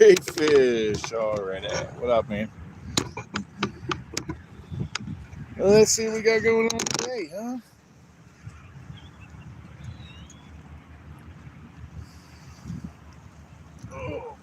Big fish already. What up, man? Well, let's see what we got going on today, huh? Oh,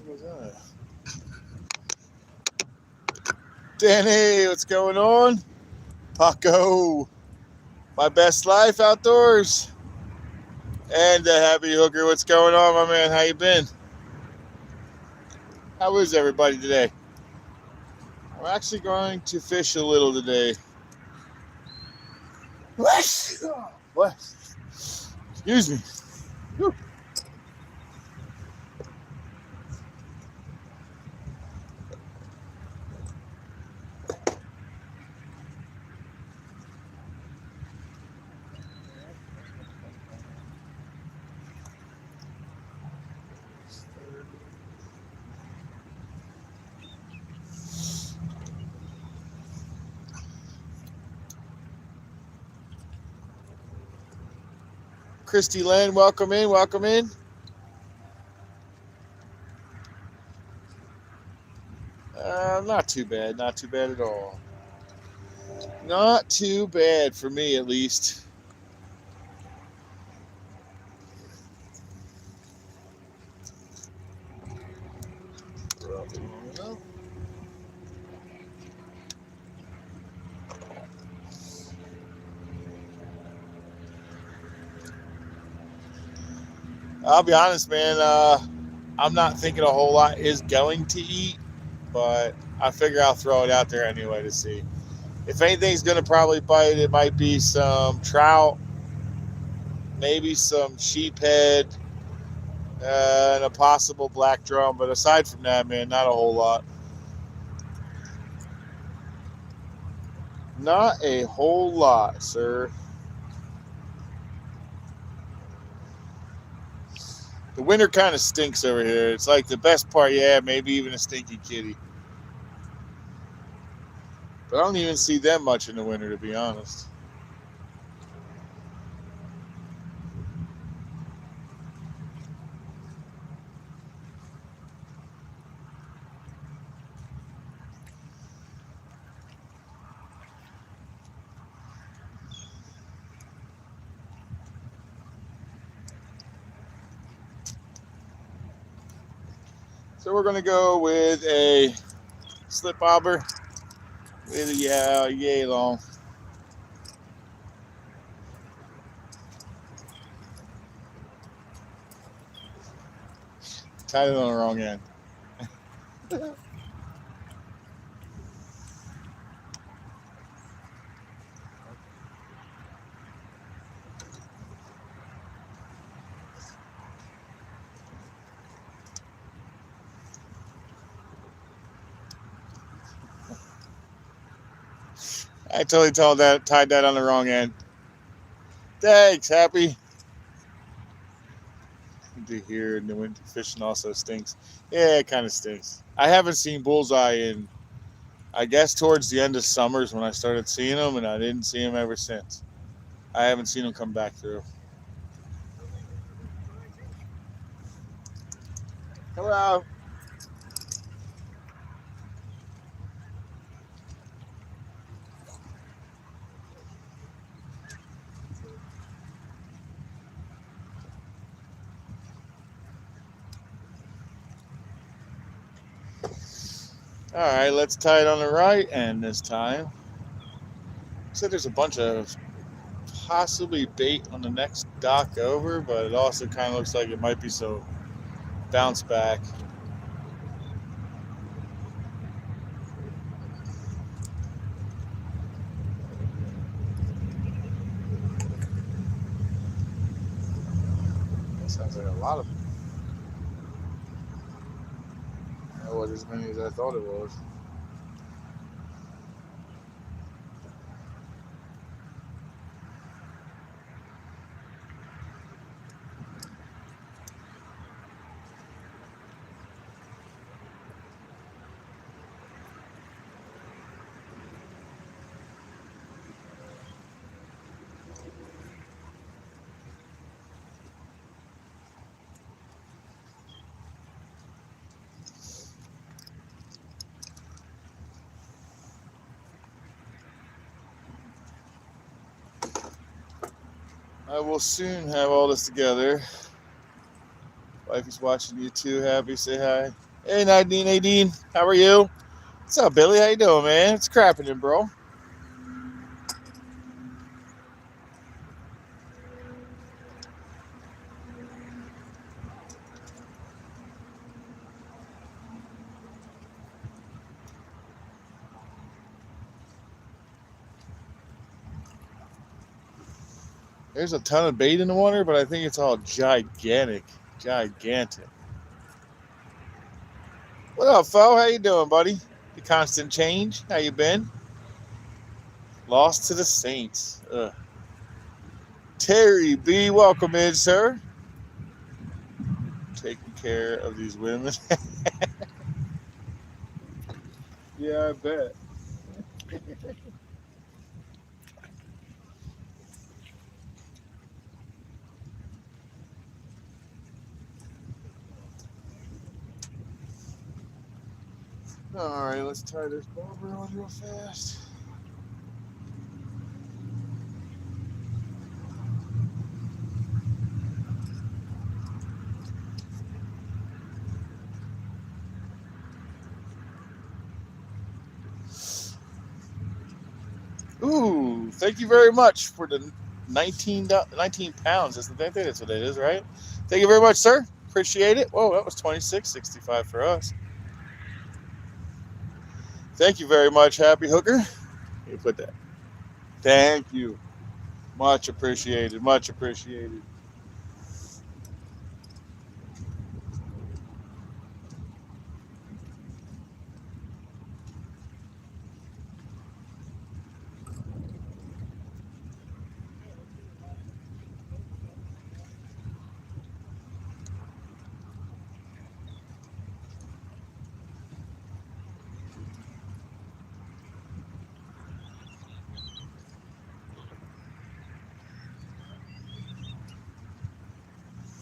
what was that? Danny, what's going on? Paco, my best life outdoors. And Happy Hookr, what's going on, my man? How you been? How is everybody today? I'm actually going to fish a little today. What? What? Excuse me. Whew. Christy Lynn, welcome in, welcome in. Not too bad, not too bad at all. Not too bad for me, at least. I'll be honest, man. I'm not thinking a whole lot is going to eat, but I figure I'll throw it out there anyway to see. If anything's going to probably bite, it might be some trout, maybe some sheephead, and a possible black drum. But aside from that, man, not a whole lot. Not a whole lot, sir. The winter kind of stinks over here. It's like the best part, yeah, maybe even a stinky kitty. But I don't even see them much in the winter, to be honest. So we're going to go with a slip bobber with a yay long. Tied it on the wrong end. I totally tied that on the wrong end. Thanks, Happy. To hear in the winter fishing also stinks. Yeah, it kind of stinks. I haven't seen bullseye in, I guess, towards the end of summers when I started seeing them, and I didn't see them ever since. I haven't seen them come back through. Hello. All right, let's tie it on the right end this time. Said there's a bunch of possibly bait on the next dock over, but it also kind of looks like it might be some bounce back. Sounds like a lot of them. That wasn't as many as I thought it was. I will soon have all this together. Wife is watching you too. Happy, say hi. Hey, Nadine. How are you? What's up, Billy? How you doing, man? It's crapping, bro. There's a ton of bait in the water, but I think it's all gigantic. What up, Fo? How you doing, buddy? The constant change. How you been? Lost to the Saints. Ugh. Terry B, welcome in, sir. Taking care of these women. Yeah, I bet. All right, let's tie this bobber on real fast. Ooh, thank you very much for the 19 pounds. I think that's what it is, right? Thank you very much, sir. Appreciate it. Whoa, that was $26.65 for us. Thank you very much, Happy Hookr. You put that. Thank you. Much appreciated. Much appreciated.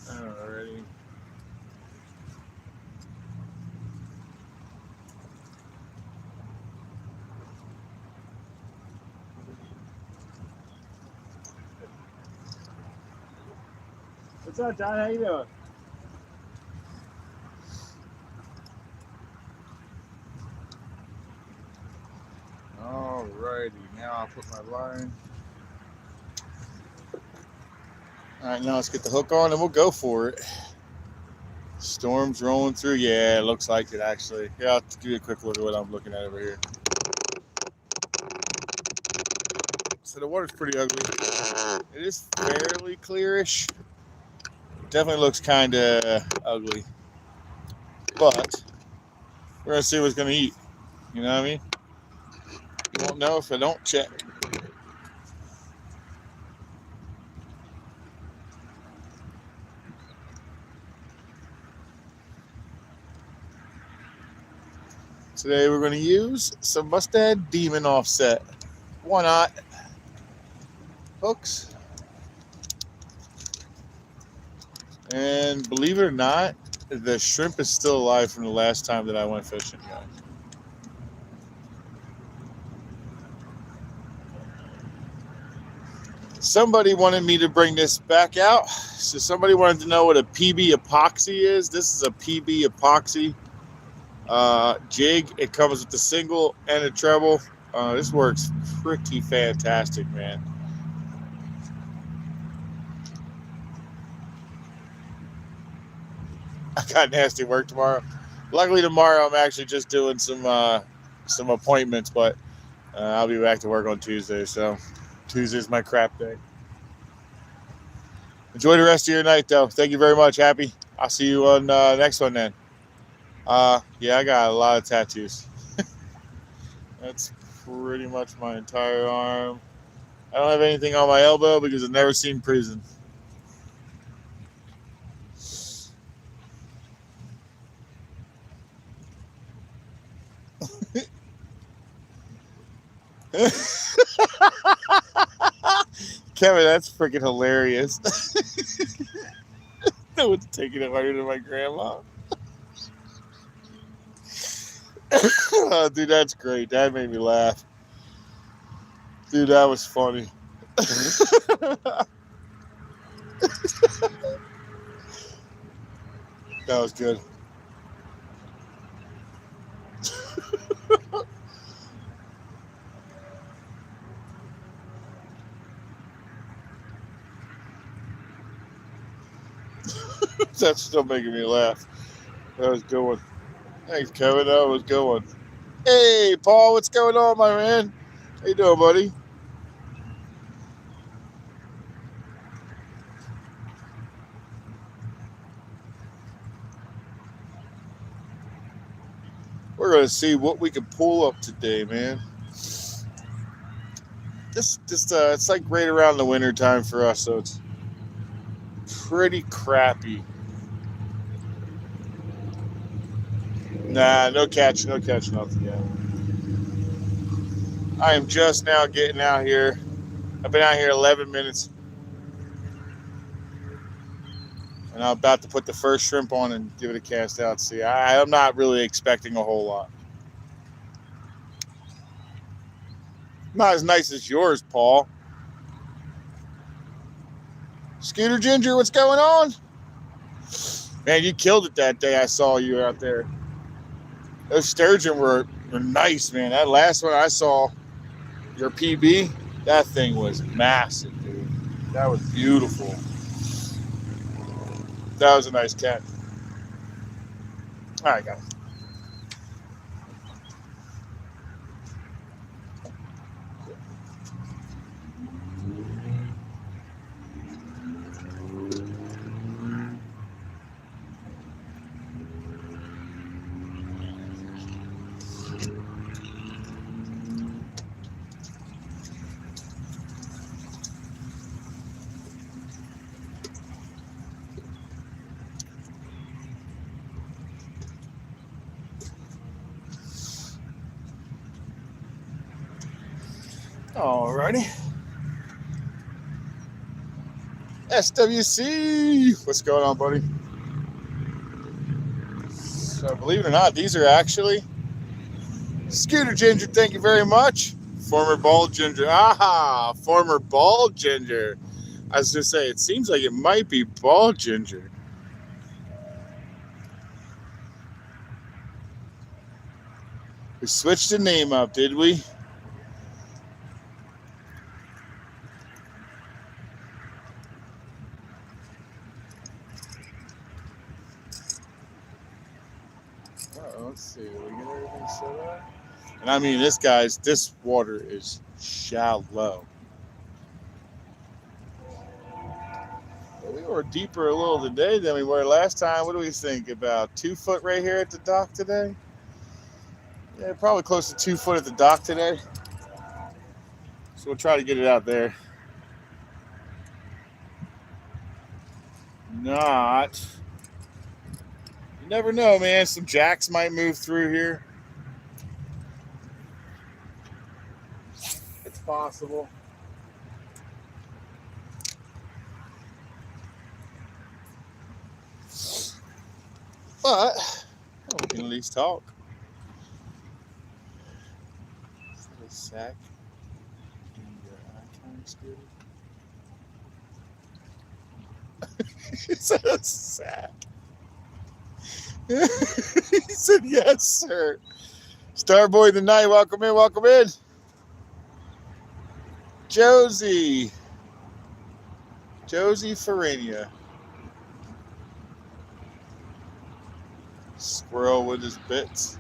Alrighty. What's up, John? How you doing? Alrighty, now I'll put my line. Alright, now let's get the hook on and we'll go for it. Storm's rolling through. Yeah, it looks like it actually. Yeah, I'll give you a quick look at what I'm looking at over here. So the water's pretty ugly. It is fairly clearish. Definitely looks kind of ugly. But we're going to see what's going to eat. You know what I mean? You won't know if I don't check. Today we're going to use some Mustad Demon offset. 1/0 hooks. And believe it or not, the shrimp is still alive from the last time that I went fishing, guys. Somebody wanted me to bring this back out. So somebody wanted to know what a PB epoxy is. This is a PB epoxy jig. It comes with a single and a treble. This works pretty fantastic, man. I got nasty work tomorrow. Luckily tomorrow I'm actually just doing some appointments, but I'll be back to work on Tuesday. So Tuesday's my crap day. Enjoy the rest of your night, though. Thank you very much, Happy. I'll see you on next one then. Yeah, I got a lot of tattoos. That's pretty much my entire arm. I don't have anything on my elbow because I've never seen prison. Kevin, that's freaking hilarious. No one's taking it harder than my grandma. Oh, dude, that's great. That made me laugh. Dude, that was funny. That was good. That's still making me laugh. That was a good one. Thanks, Kevin. That was a good one. Hey, Paul, what's going on, my man? How you doing, buddy? We're going to see what we can pull up today, man. It's like right around the winter time for us, so it's pretty crappy. Nah, no catch, nothing yet. I am just now getting out here. I've been out here 11 minutes. And I'm about to put the first shrimp on and give it a cast out. See, I'm not really expecting a whole lot. Not as nice as yours, Paul. Scooter Ginger, what's going on? Man, you killed it that day I saw you out there. Those sturgeon were nice, man. That last one I saw, your PB, that thing was massive, dude. That was beautiful. That was a nice catch. All right, guys. Alrighty. SWC, what's going on, buddy? So, believe it or not, these are actually Scooter Ginger. Thank you very much. Former bald ginger. Aha, former bald ginger. I was gonna say, it seems like it might be bald ginger. We switched the name up, did we? Let's see. Did we get everything set up? And I mean, this water is shallow. We were deeper a little today than we were last time. What do we think? About 2 foot right here at the dock today? Yeah, probably close to 2 foot at the dock today. So we'll try to get it out there. Not. You never know, man. Some jacks might move through here. It's possible. But we can at least talk. Sack in your icon scooter. It's a sack. He said, yes, sir. Starboy tonight, welcome in, welcome in. Josie Farina. Squirrel with his bits.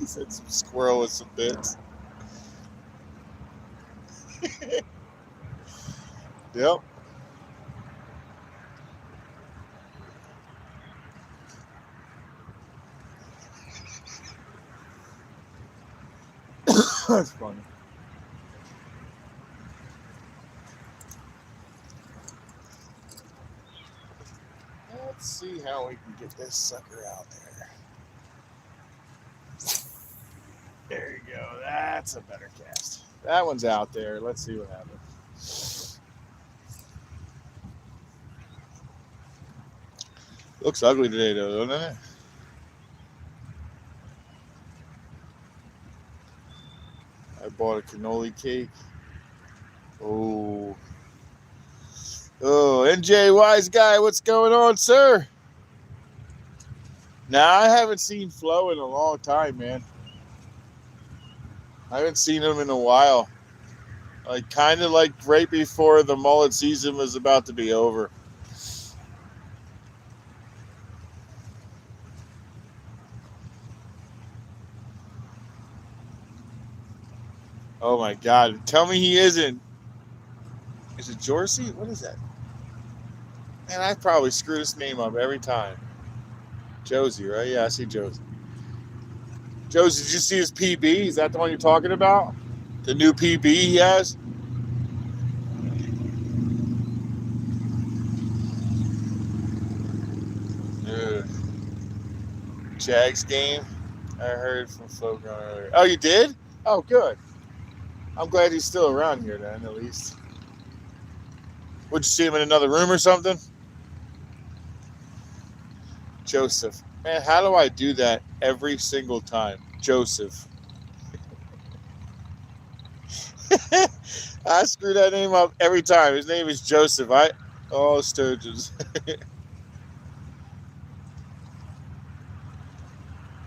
He said some squirrel with some bits. Yep. That's funny. Let's see how we can get this sucker out there. There you go. That's a better cast. That one's out there. Let's see what happens. Looks ugly today, though, doesn't it? I bought a cannoli cake. Oh. Oh, NJ Wise Guy, what's going on, sir? Nah, I haven't seen Flo in a long time, man. I haven't seen him in a while. Like, kind of like right before the mullet season was about to be over. Oh my God! Tell me he isn't. Is it Jorsey? What is that? Man, I probably screw this name up every time. Josie, right? Yeah, I see Josie. Josie, did you see his PB? Is that the one you're talking about? The new PB he has? Ugh. Jags game. I heard from folk earlier. Oh, you did? Oh, good. I'm glad he's still around here then, at least. Would you see him in another room or something? Joseph. Man, how do I do that every single time? Joseph. I screw that name up every time. His name is Joseph. Oh, sturgeons.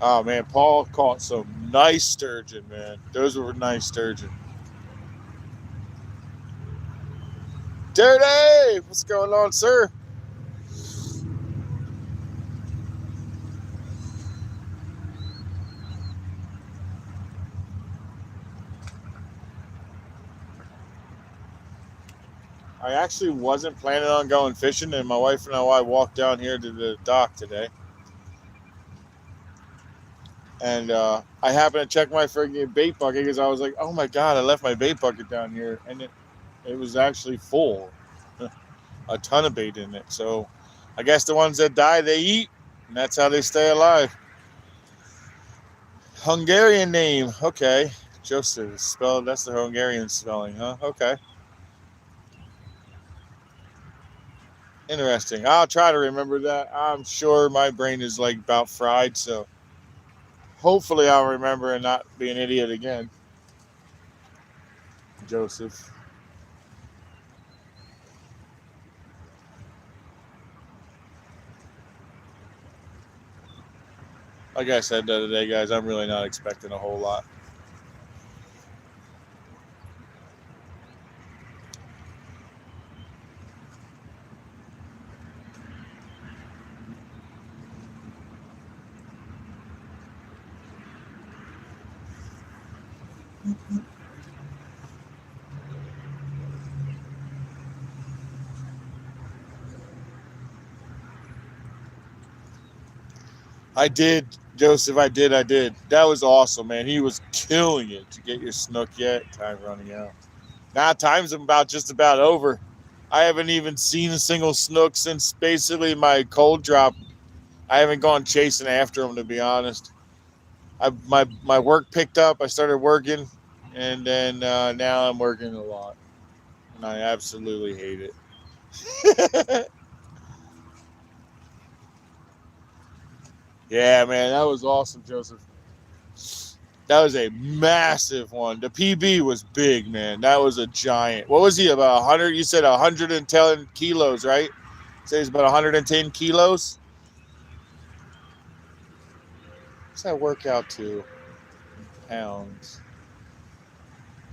Oh man, Paul caught some nice sturgeon, man. Those were nice sturgeon. Dirty! What's going on, sir? I actually wasn't planning on going fishing, and my wife and I walked down here to the dock today. And I happened to check my friggin' bait bucket because I was like, oh my God, I left my bait bucket down here. And it was actually full. A ton of bait in it. So I guess the ones that die, they eat. And that's how they stay alive. Hungarian name. Okay. Joseph. Spelled, that's the Hungarian spelling, huh? Okay. Interesting. I'll try to remember that. I'm sure my brain is like about fried, so hopefully I'll remember and not be an idiot again. Joseph. Like I said the other day, guys, I'm really not expecting a whole lot. I did, Joseph. I did. That was awesome, man. He was killing it. To get your snook yet? Time running out. Now time's about just about over. I haven't even seen a single snook since basically my cold drop. I haven't gone chasing after them, to be honest. My work picked up. I started working, and then now I'm working a lot, and I absolutely hate it. Yeah, man, that was awesome, Joseph. That was a massive one. The PB was big, man. That was a giant. What was he, about 100? You said 110 kilos, right? So he's about 110 kilos. What's that work out to? Pounds.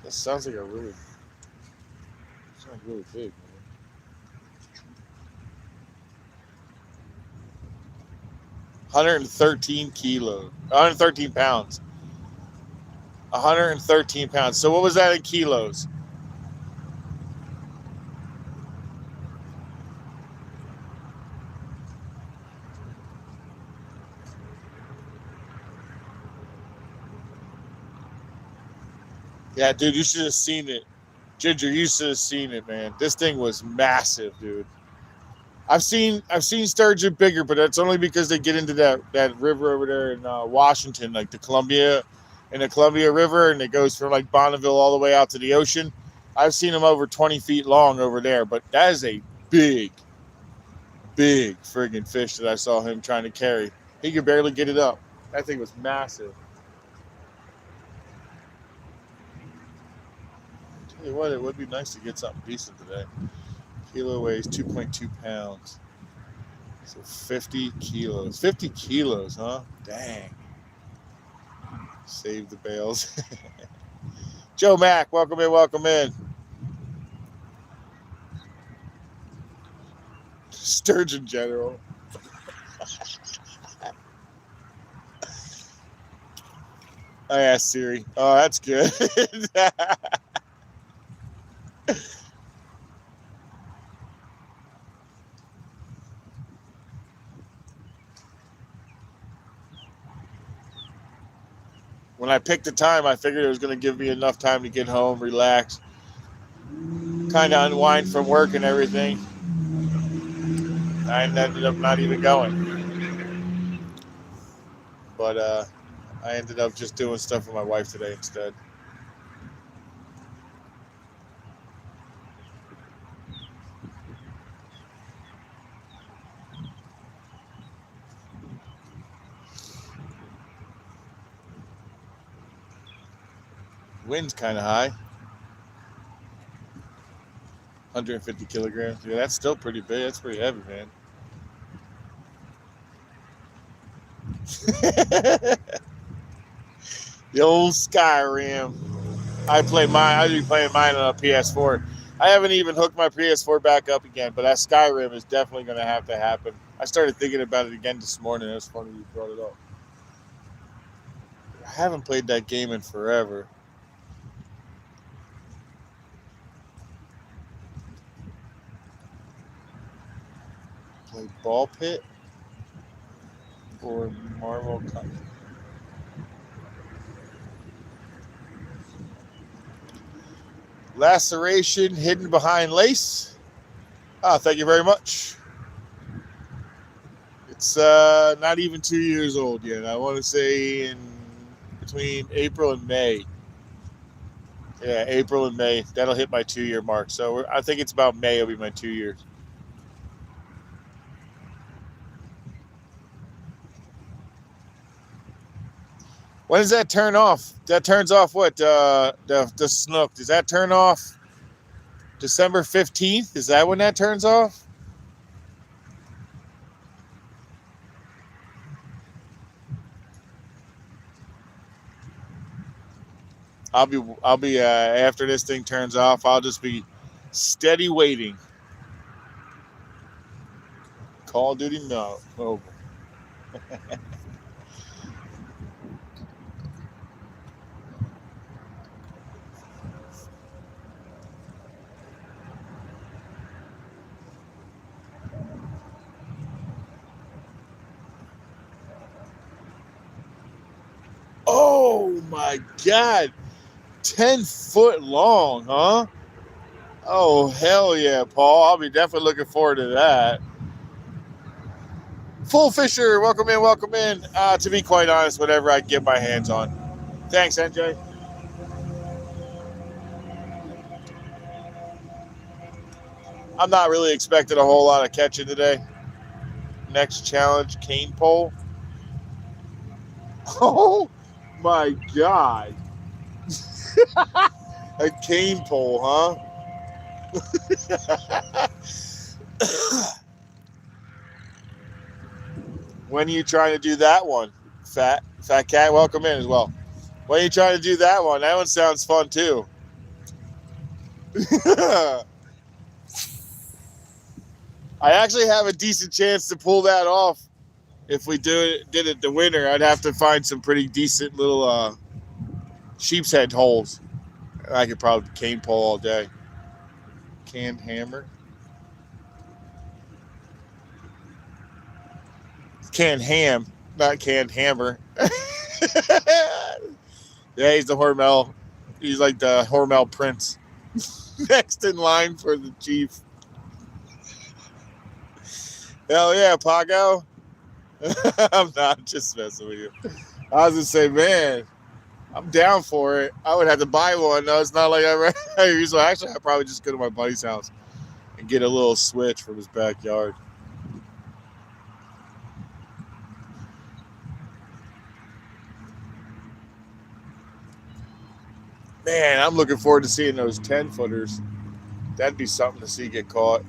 That sounds like really big, man. 113 kilos. 113 pounds. 113 pounds. So what was that in kilos? Yeah, dude, you should have seen it. Ginger, you should have seen it, man. This thing was massive, dude. I've seen sturgeon bigger, but that's only because they get into that river over there in Washington, like the Columbia River, and it goes from like Bonneville all the way out to the ocean. I've seen them over 20 feet long over there, but that is a big friggin' fish that I saw him trying to carry. He could barely get it up. That thing was massive. Tell you what, it would be nice to get something decent today. Kilo weighs 2.2 pounds. So 50 kilos. 50 kilos, huh? Dang. Save the bales. Joe Mack, welcome in, welcome in. Sturgeon General. I asked Siri. Oh, that's good. When I picked the time, I figured it was going to give me enough time to get home, relax, kind of unwind from work and everything. I ended up not even going. But I ended up just doing stuff with my wife today instead. Wind's kind of high. 150 kilograms. Yeah, that's still pretty big. That's pretty heavy, man. The old Skyrim. I be playing mine on a PS4. I haven't even hooked my PS4 back up again, but that Skyrim is definitely going to have to happen. I started thinking about it again this morning. It was funny you brought it up. I haven't played that game in forever. Play Ball Pit or Marvel Cup. Laceration hidden behind lace. Thank you very much. It's not even 2 years old yet. I want to say in between April and May. Yeah, April and May. That'll hit my 2-year mark. So I think it's about May. It'll be my 2 years. When does that turn off? That turns off what? The snook. Does that turn off December 15th? Is that when that turns off? I'll be after this thing turns off, I'll just be steady waiting. Call of Duty Mobile. Oh my God. 10 foot long, huh? Oh, hell yeah, Paul. I'll be definitely looking forward to that. Full Fisher, welcome in, welcome in. To be quite honest, whatever I can get my hands on. Thanks, NJ. I'm not really expecting a whole lot of catching today. Next challenge, cane pole. Oh my God. A cane pole, huh? When are you trying to do that one? Fat Cat, welcome in as well. When are you trying to do that one? That one sounds fun too. I actually have a decent chance to pull that off. If we did it the winter, I'd have to find some pretty decent little sheep's head holes. I could probably cane pole all day. Canned hammer. Canned ham, not canned hammer. Yeah, he's the Hormel. He's like the Hormel Prince. Next in line for the chief. Hell yeah, Pago. I'm not just messing with you. I was gonna say, man, I'm down for it. I would have to buy one. No, it's not like I usually. Actually, I'd probably just go to my buddy's house and get a little switch from his backyard. Man, I'm looking forward to seeing those 10-footers. That'd be something to see get caught.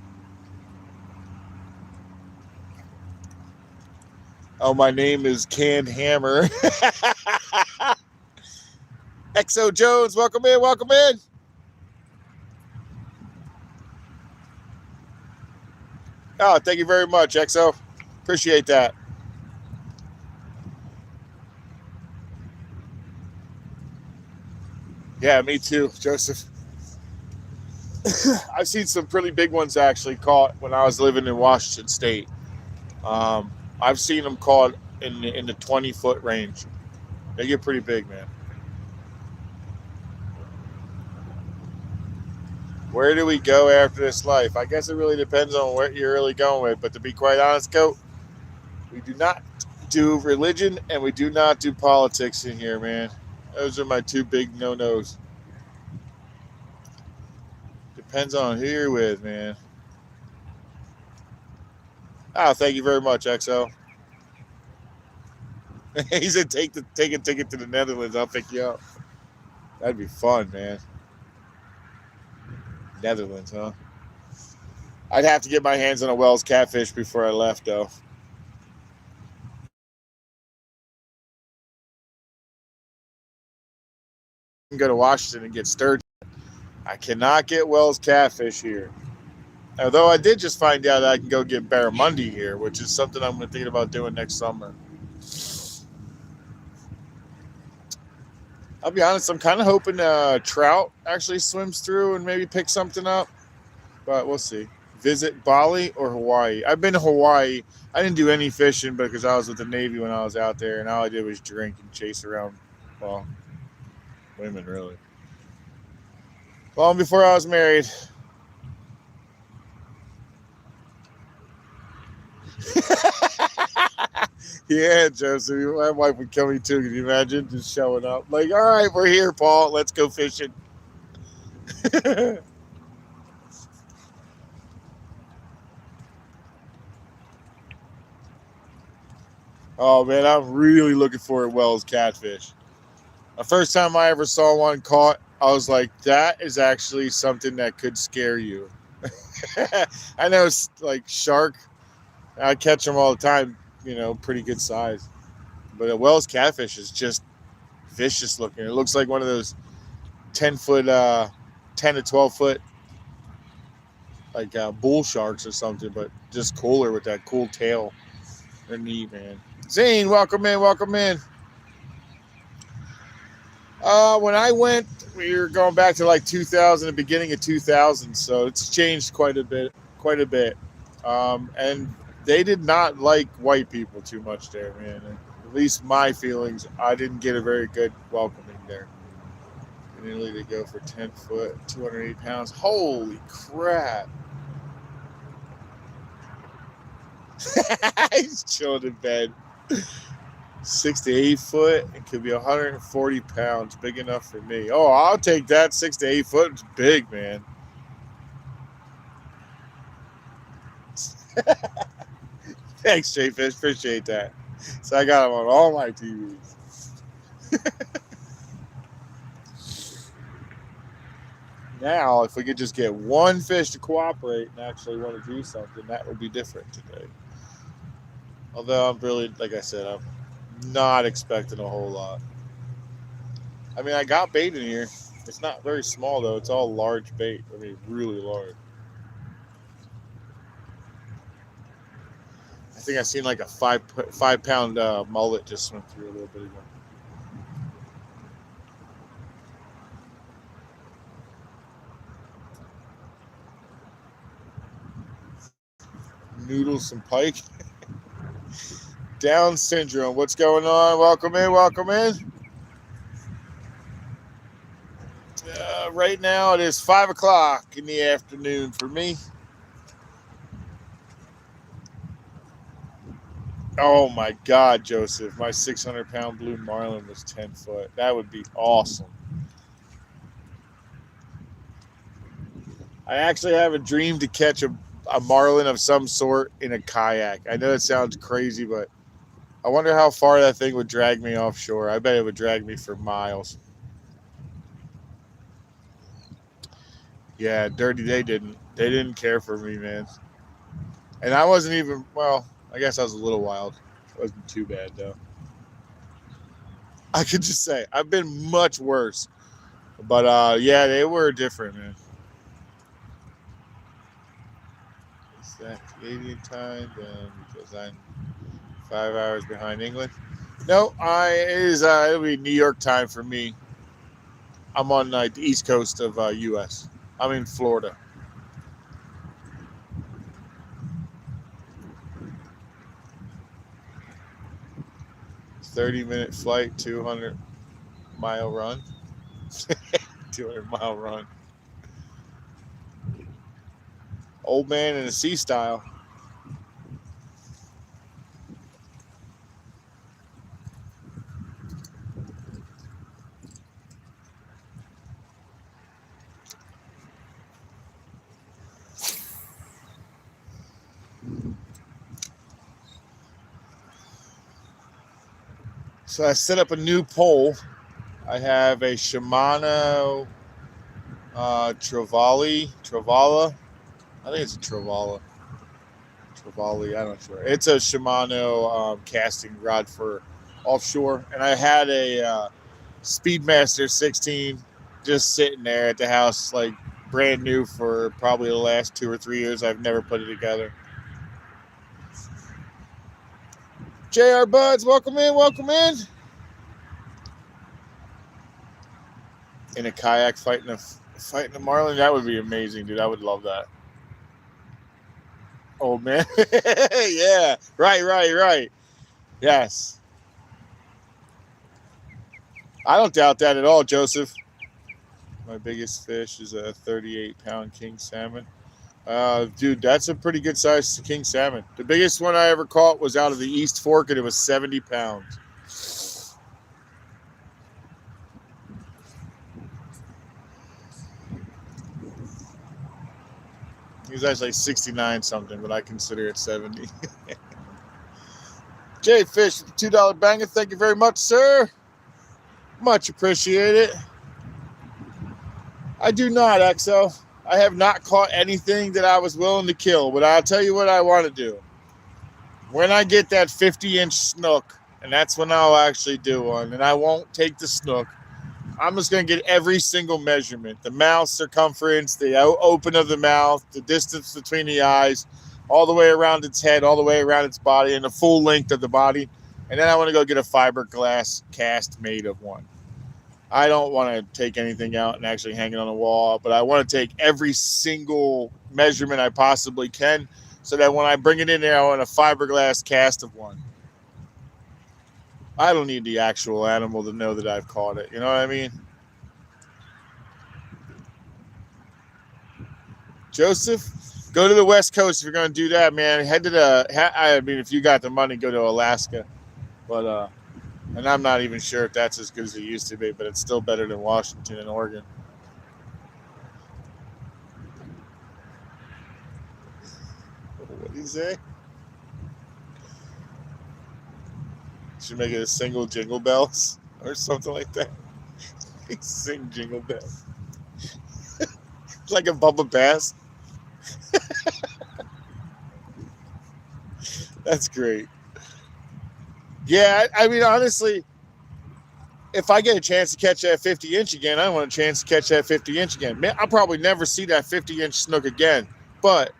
Oh, my name is Canned Hammer. XO Jones, welcome in, welcome in. Oh, thank you very much, XO. Appreciate that. Yeah, me too, Joseph. I've seen some pretty big ones actually caught when I was living in Washington State. I've seen them caught in the 20-foot range. They get pretty big, man. Where do we go after this life? I guess it really depends on where you're really going with. But to be quite honest, Goat, we do not do religion and we do not do politics in here, man. Those are my two big no-nos. Depends on who you're with, man. Oh, thank you very much, XO. He said, take a ticket to the Netherlands. I'll pick you up. That'd be fun, man. Netherlands, huh? I'd have to get my hands on a Wells catfish before I left, though. I can go to Washington and get sturgeon. I cannot get Wells catfish here. Although I did just find out that I can go get barramundi here, which is something I'm thinking about doing next summer. I'll be honest, I'm kind of hoping trout actually swims through and maybe pick something up. But we'll see. Visit Bali or Hawaii. I've been to Hawaii. I didn't do any fishing because I was with the Navy when I was out there, and all I did was drink and chase around, well, women, really. Long before I was married. Yeah, Joseph, my wife would kill me too. Can you imagine just showing up? Like, all right, we're here, Paul. Let's go fishing. Oh, man, I'm really looking for a Wells catfish. The first time I ever saw one caught, I was like, that is actually something that could scare you. I know it's like shark. I catch them all the time, pretty good size. But a Wells catfish is just vicious looking. It looks like one of those 10-foot, 10 to 12-foot, like bull sharks or something, but just cooler with that cool tail. They're neat, man. Zane, welcome in, welcome in. When I went, we were going back to like 2000, the beginning of 2000, so it's changed quite a bit. And they did not like white people too much there, man. And at least my feelings, I didn't get a very good welcoming there. In Italy, they go for 10 foot, 208 pounds. Holy crap. He's chilling in bed. 6 to 8 foot. It could be 140 pounds. Big enough for me. Oh, I'll take that. 6 to 8 foot. It's big, man. Thanks, Jayfish. Appreciate that. So I got them on all my TVs. Now, if we could just get one fish to cooperate and actually want to do something, that would be different today. Although I'm really, like I said, I'm not expecting a whole lot. I mean, I got bait in here. It's not very small, though. It's all large bait. I mean, really large. I think I seen like a 5 pound mullet just swim through a little bit ago. Noodle some pike. Down syndrome. What's going on? Welcome in. Welcome in. Right now it is 5 o'clock in the afternoon for me. Oh my God, Joseph. My 600-pound blue marlin was 10 foot. That would be awesome. I actually have a dream to catch a marlin of some sort in a kayak. I know it sounds crazy, but I wonder how far that thing would drag me offshore. I bet it would drag me for miles. Yeah, Dirty, they didn't. They didn't care for me, man. And I wasn't even, well, I guess I was a little wild. It wasn't too bad, though. I could just say, I've been much worse. But, yeah, they were different, man. Is that Canadian time? Then because I'm 5 hours behind England. No, it'll be New York time for me. I'm on the east coast of U.S. I'm in Florida. $30-minute flight, 200-mile run. 200-mile run. Old man in a sea style. So I set up a new pole. I have a Shimano Travala. I think it's a Travala. Travali, I'm not sure. It's a Shimano casting rod for offshore. And I had a Speedmaster 16 just sitting there at the house, like brand new for probably the last 2 or 3 years. I've never put it together. JR Buds, welcome in, welcome in. In a kayak fighting a marlin, that would be amazing, dude. I would love that. Oh man. Yeah, right. Yes. I don't doubt that at all, Joseph. My biggest fish is a 38-pound king salmon. Dude, that's a pretty good size king salmon. The biggest one I ever caught was out of the East Fork, and it was 70 pounds. He was actually 69 something, but I consider it 70. Jay Fish, $2 banger. Thank you very much, sir. Much appreciated. I do not, Exo. I have not caught anything that I was willing to kill, but I'll tell you what I want to do. When I get that 50-inch snook, and that's when I'll actually do one, and I won't take the snook. I'm just going to get every single measurement. The mouth circumference, the open of the mouth, the distance between the eyes, all the way around its head, all the way around its body, and the full length of the body. And then I want to go get a fiberglass cast made of one. I don't want to take anything out and actually hang it on the wall, but I want to take every single measurement I possibly can so that when I bring it in there, I want a fiberglass cast of one. I don't need the actual animal to know that I've caught it. You know what I mean? Joseph, go to the West Coast if you're going to do that, man. Head to if you got the money, go to Alaska. But, and I'm not even sure if that's as good as it used to be, but it's still better than Washington and Oregon. What did he say? Should make it a single Jingle Bells or something like that. Sing Jingle Bells. Like a Bubba Bass. That's great. Yeah, I mean, honestly, if I get a chance to catch that 50-inch again, I want a chance to catch that 50-inch again. Man, I'll probably never see that 50-inch snook again. But,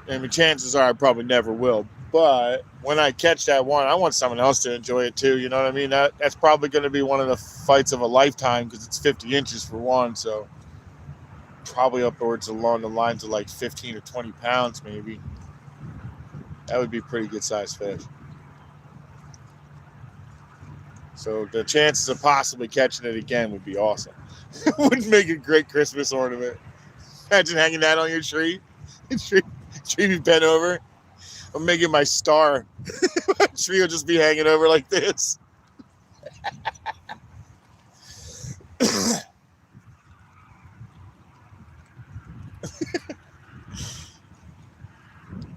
I mean, chances are I probably never will. But when I catch that one, I want someone else to enjoy it too. You know what I mean? That's probably going to be one of the fights of a lifetime because it's 50 inches for one. So probably upwards along the lines of like 15 or 20 pounds maybe. That would be pretty good sized fish. So the chances of possibly catching it again would be awesome. It would make a great Christmas ornament. Imagine hanging that on your tree. Tree be bent over. I'm making my star. My tree will just be hanging over like this.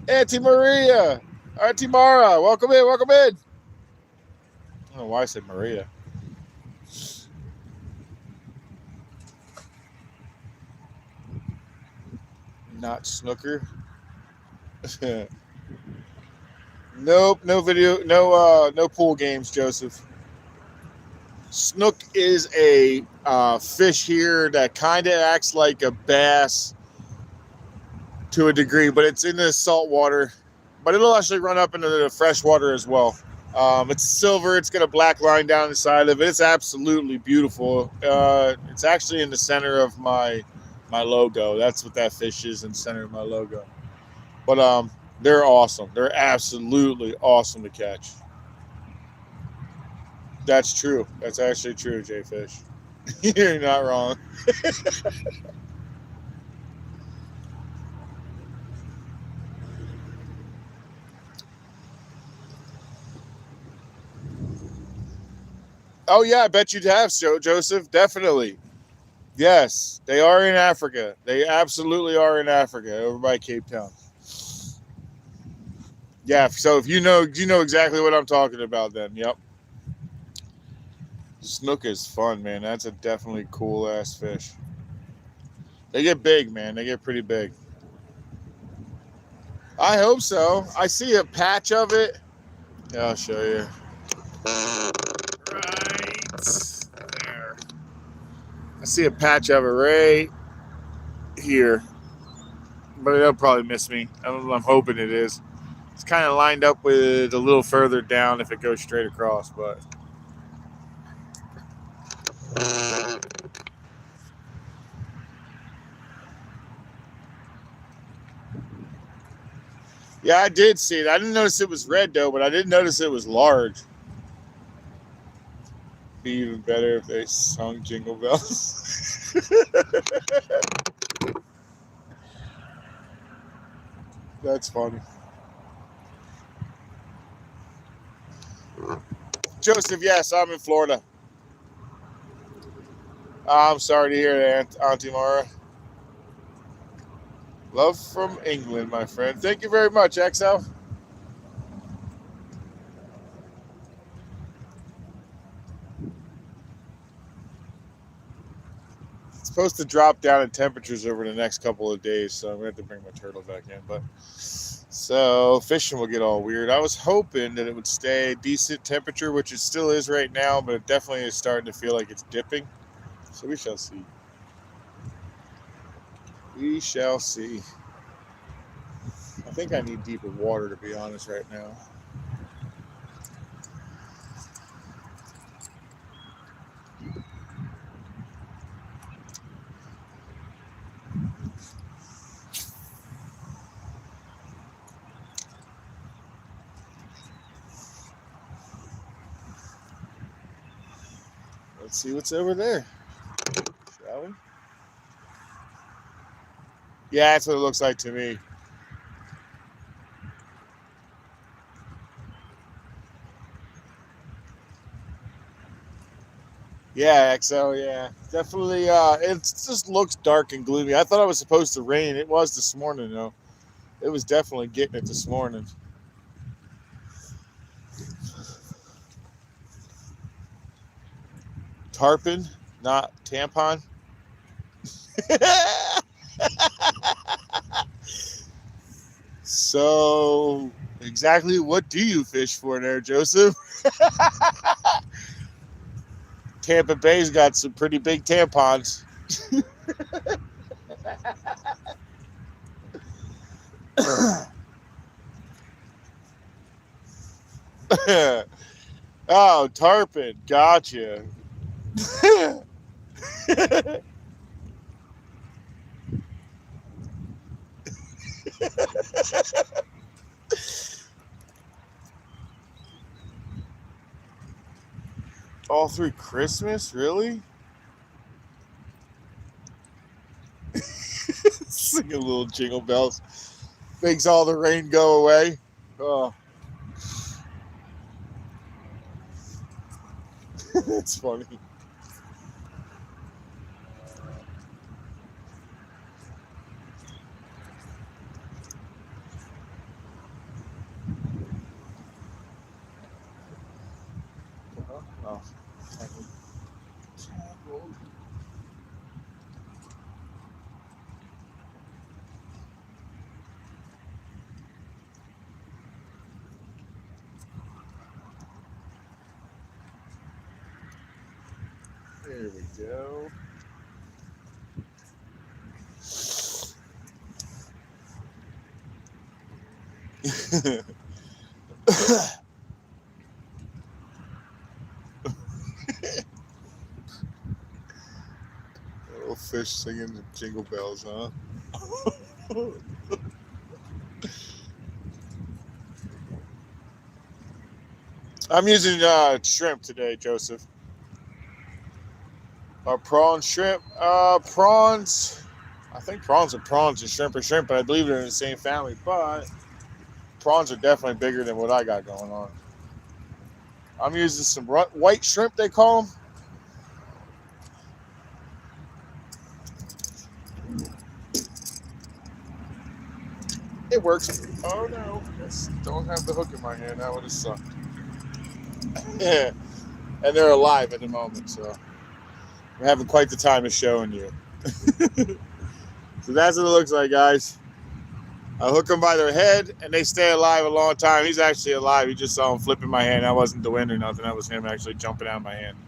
Auntie Maria, Auntie Mara, welcome in, welcome in. I don't know why I said Maria. Not snooker. Nope, no video, no pool games, Joseph. Snook is a fish here that kind of acts like a bass to a degree, but it's in the salt water. But it'll actually run up into the fresh water as well. It's silver. It's got a black line down the side of it. It's absolutely beautiful. It's actually in the center of my logo. That's what that fish is, in the center of my logo. But they're awesome. They're absolutely awesome to catch. That's true. That's actually true, J-Fish. You're not wrong. Oh, yeah, I bet you'd have, Joseph. Definitely. Yes, they are in Africa. They absolutely are in Africa, over by Cape Town. Yeah, so if you know exactly what I'm talking about then. Yep. Snook is fun, man. That's a definitely cool-ass fish. They get big, man. They get pretty big. I hope so. I see a patch of it. Yeah, I'll show you. Right there. I see a patch of it right here. But it'll probably miss me. I'm hoping it is. It's kind of lined up with a little further down if it goes straight across, but... Yeah, I did see it. I didn't notice it was red, though, but I did notice it was large. Be even better if they sung Jingle Bells. That's funny. Joseph, yes, I'm in Florida. I'm sorry to hear that, Auntie Mara. Love from England, my friend. Thank you very much, XL. It's supposed to drop down in temperatures over the next couple of days, so I'm going to have to bring my turtle back in. But so fishing will get all weird. I was hoping that it would stay a decent temperature, which it still is right now, but it definitely is starting to feel like it's dipping. So we shall see. We shall see. I think I need deeper water, to be honest, right now. Let's see what's over there. Shall we? Yeah, that's what it looks like to me. Yeah, XO, yeah. Definitely, it just looks dark and gloomy. I thought it was supposed to rain. It was this morning, though. It was definitely getting it this morning. Tarpon, not tampon. So, exactly what do you fish for there, Joseph? Tampa Bay's got some pretty big tampons. Oh, tarpon. Gotcha. All through Christmas? Really? Singing little jingle bells. Makes all the rain go away. Oh, that's funny. Oh, tangled. There we go. Little fish singing the jingle bells, huh? I'm using shrimp today, Joseph. Prawn shrimp. Prawns. I think prawns are prawns and shrimp are shrimp, but I believe they're in the same family. But prawns are definitely bigger than what I got going on. I'm using some white shrimp, they call them. It works. Oh no, don't have the hook in my hand. That would have sucked. Yeah, and they're alive at the moment, so we're having quite the time of showing you. So that's what it looks like, guys. I hook them by their head, and they stay alive a long time. He's actually alive. You just saw him flipping my hand. That wasn't the wind or nothing. That was him actually jumping out of my hand.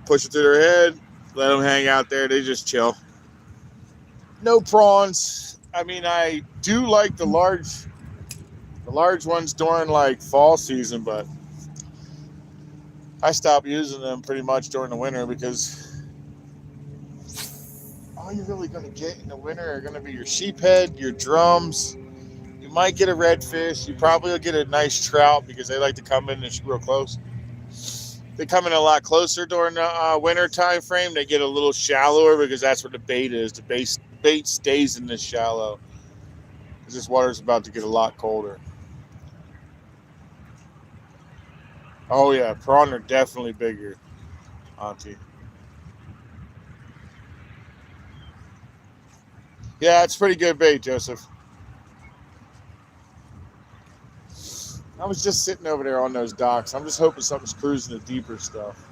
Push it to their head, let them hang out there. They just chill. No prawns. I mean, I do like the large ones during like fall season, but I stopped using them pretty much during the winter because all you're really going to get in the winter are going to be your sheephead, your drums. You might get a redfish. You probably will get a nice trout because they like to come in and real close. They come in a lot closer during the winter time frame. They get a little shallower because that's where the bait is. The bait stays in this shallow because this water is about to get a lot colder. Oh yeah, prawn are definitely bigger, Auntie. Yeah, it's pretty good bait, Joseph. I was just sitting over there on those docks. I'm just hoping something's cruising the deeper stuff.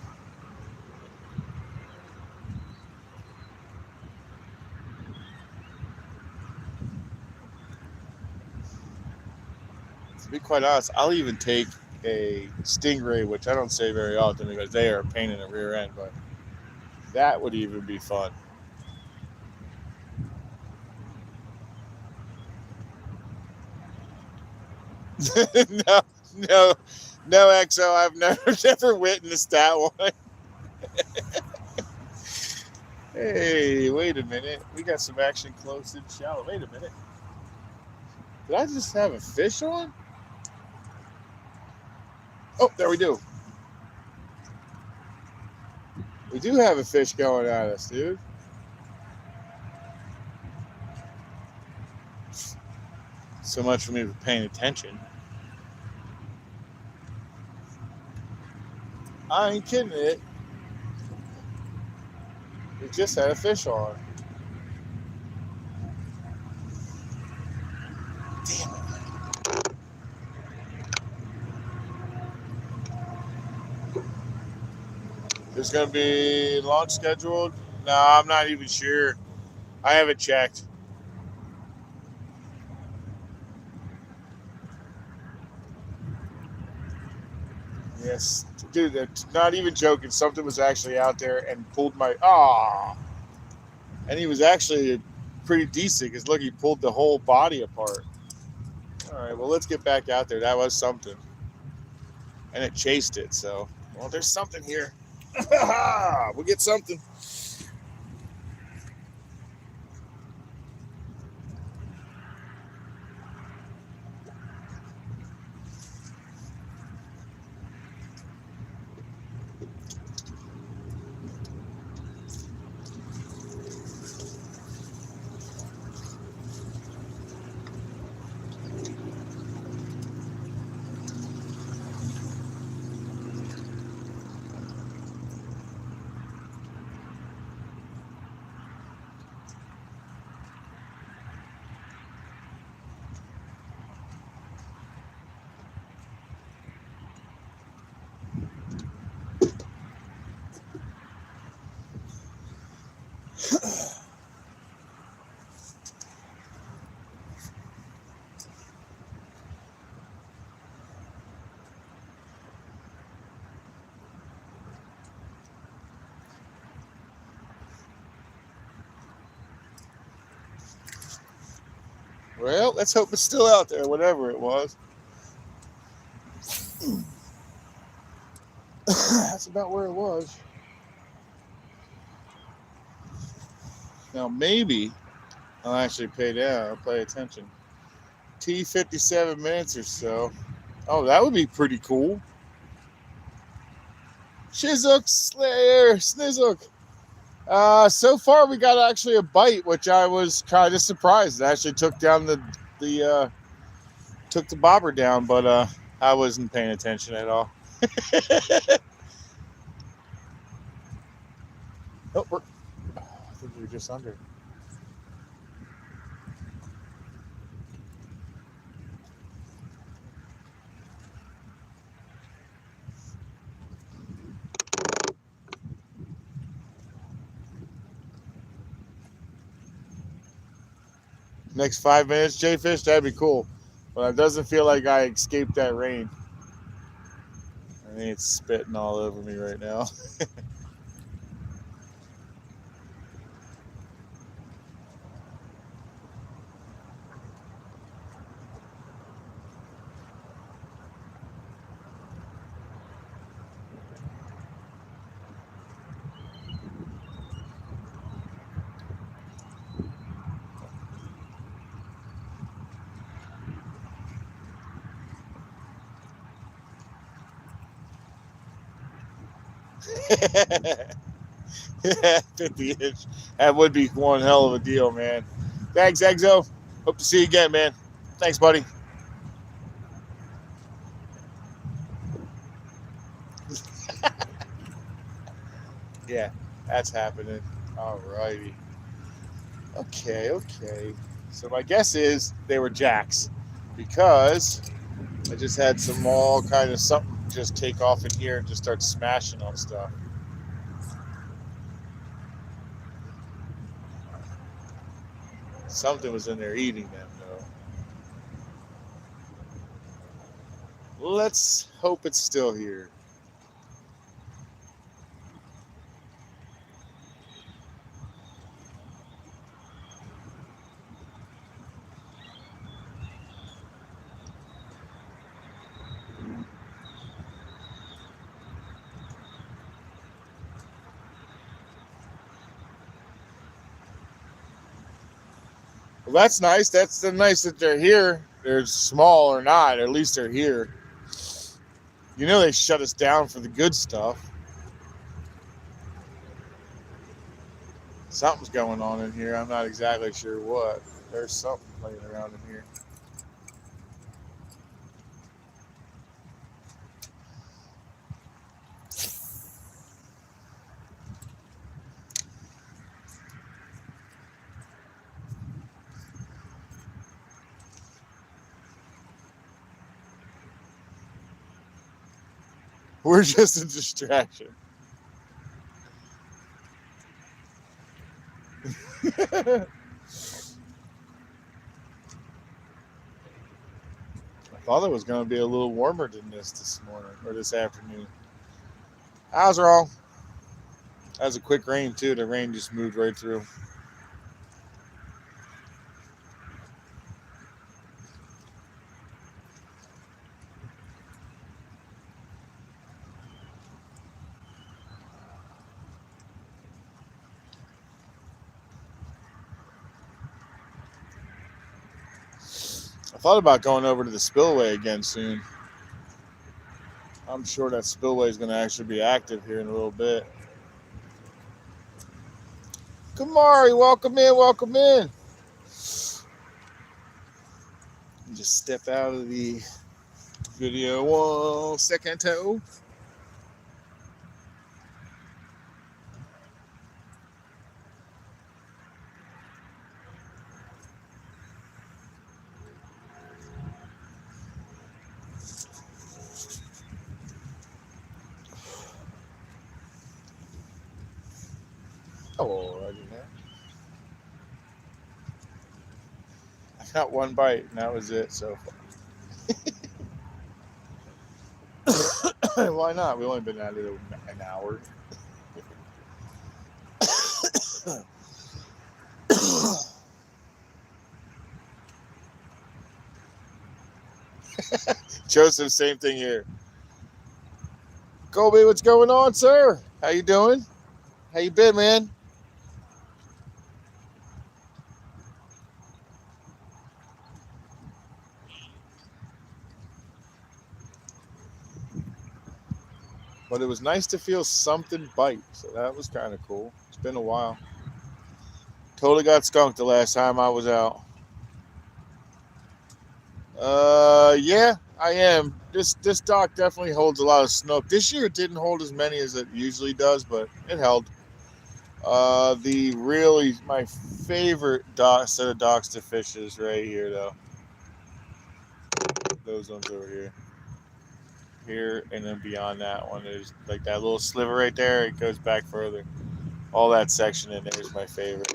To be quite honest, I'll even take a stingray, which I don't say very often because they are a pain in the rear end, but that would even be fun. no, no, no, XO. I've never witnessed that one. Hey, wait a minute. We got some action close and shallow. Wait a minute. Did I just have a fish on? Oh, there we do. We do have a fish going at us, dude. So much for me for paying attention. I ain't kidding it. We just had a fish on. Damn it. There's going to be launch scheduled? No, I'm not even sure. I haven't checked. Yes. Dude, not even joking. Something was actually out there and pulled my... And he was actually pretty decent because, look, he pulled the whole body apart. All right, well, let's get back out there. That was something. And it chased it, so... Well, there's something here. We'll get something. Well, let's hope it's still out there, whatever it was. That's about where it was. Now, maybe I'll actually pay down. I'll pay attention. T 57 minutes or so. Oh, that would be pretty cool. Shizook Slayer, Snizook. So far we got actually a bite, which I was kind of surprised. It actually took down the took the bobber down, but I wasn't paying attention at all. Oh, I think we were just under. Next 5 minutes, J-Fish, that'd be cool. But it doesn't feel like I escaped that rain. I think it's spitting all over me right now. Yeah, 50 inch. That would be one hell of a deal, man. Thanks, Exo. Hope to see you again, man. Thanks, buddy. Yeah, that's happening. All righty. Okay. So my guess is they were jacks because I just had some all kind of something just take off in here and just start smashing on stuff. Something was in there eating them, though. Let's hope it's still here. Well, that's nice. That's nice that they're here. They're small or not. At least they're here. You know they shut us down for the good stuff. Something's going on in here. I'm not exactly sure what. There's something playing around in here. We're just a distraction. I thought it was going to be a little warmer than this morning or this afternoon. I was wrong. That was a quick rain, too. The rain just moved right through. I thought about going over to the spillway again soon. I'm sure that spillway is going to actually be active here in a little bit. Kamari, welcome in. Just step out of the video 1 second. Oh, I didn't have. I got one bite, and that was it so far. Why not? We only been at it an hour. Joseph, same thing here. Colby, what's going on, sir? How you doing? How you been, man? But it was nice to feel something bite, so that was kind of cool. It's been a while. Totally got skunked the last time I was out. Yeah, I am. This dock definitely holds a lot of snook. This year it didn't hold as many as it usually does, but it held. The really my favorite set of docks to fish is right here, though. Those ones over here. Here and then beyond that one is like that little sliver right there. It goes back further. All that section in there is my favorite.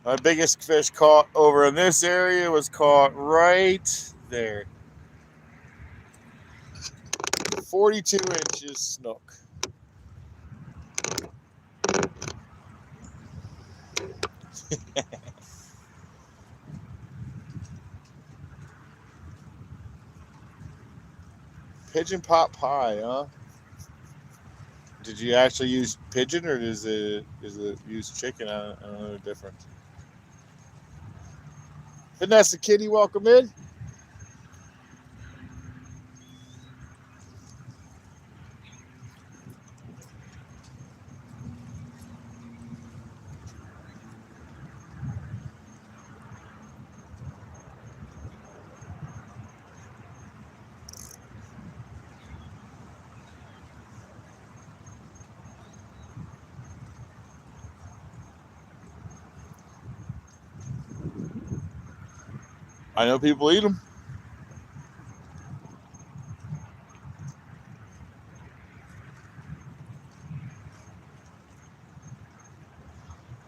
My biggest fish caught over in this area was caught right there. 42 inches snook. Pigeon pot pie, huh? Did you actually use pigeon or is it use chicken? I don't know the difference. Vanessa Kitty, welcome in. I know people eat them.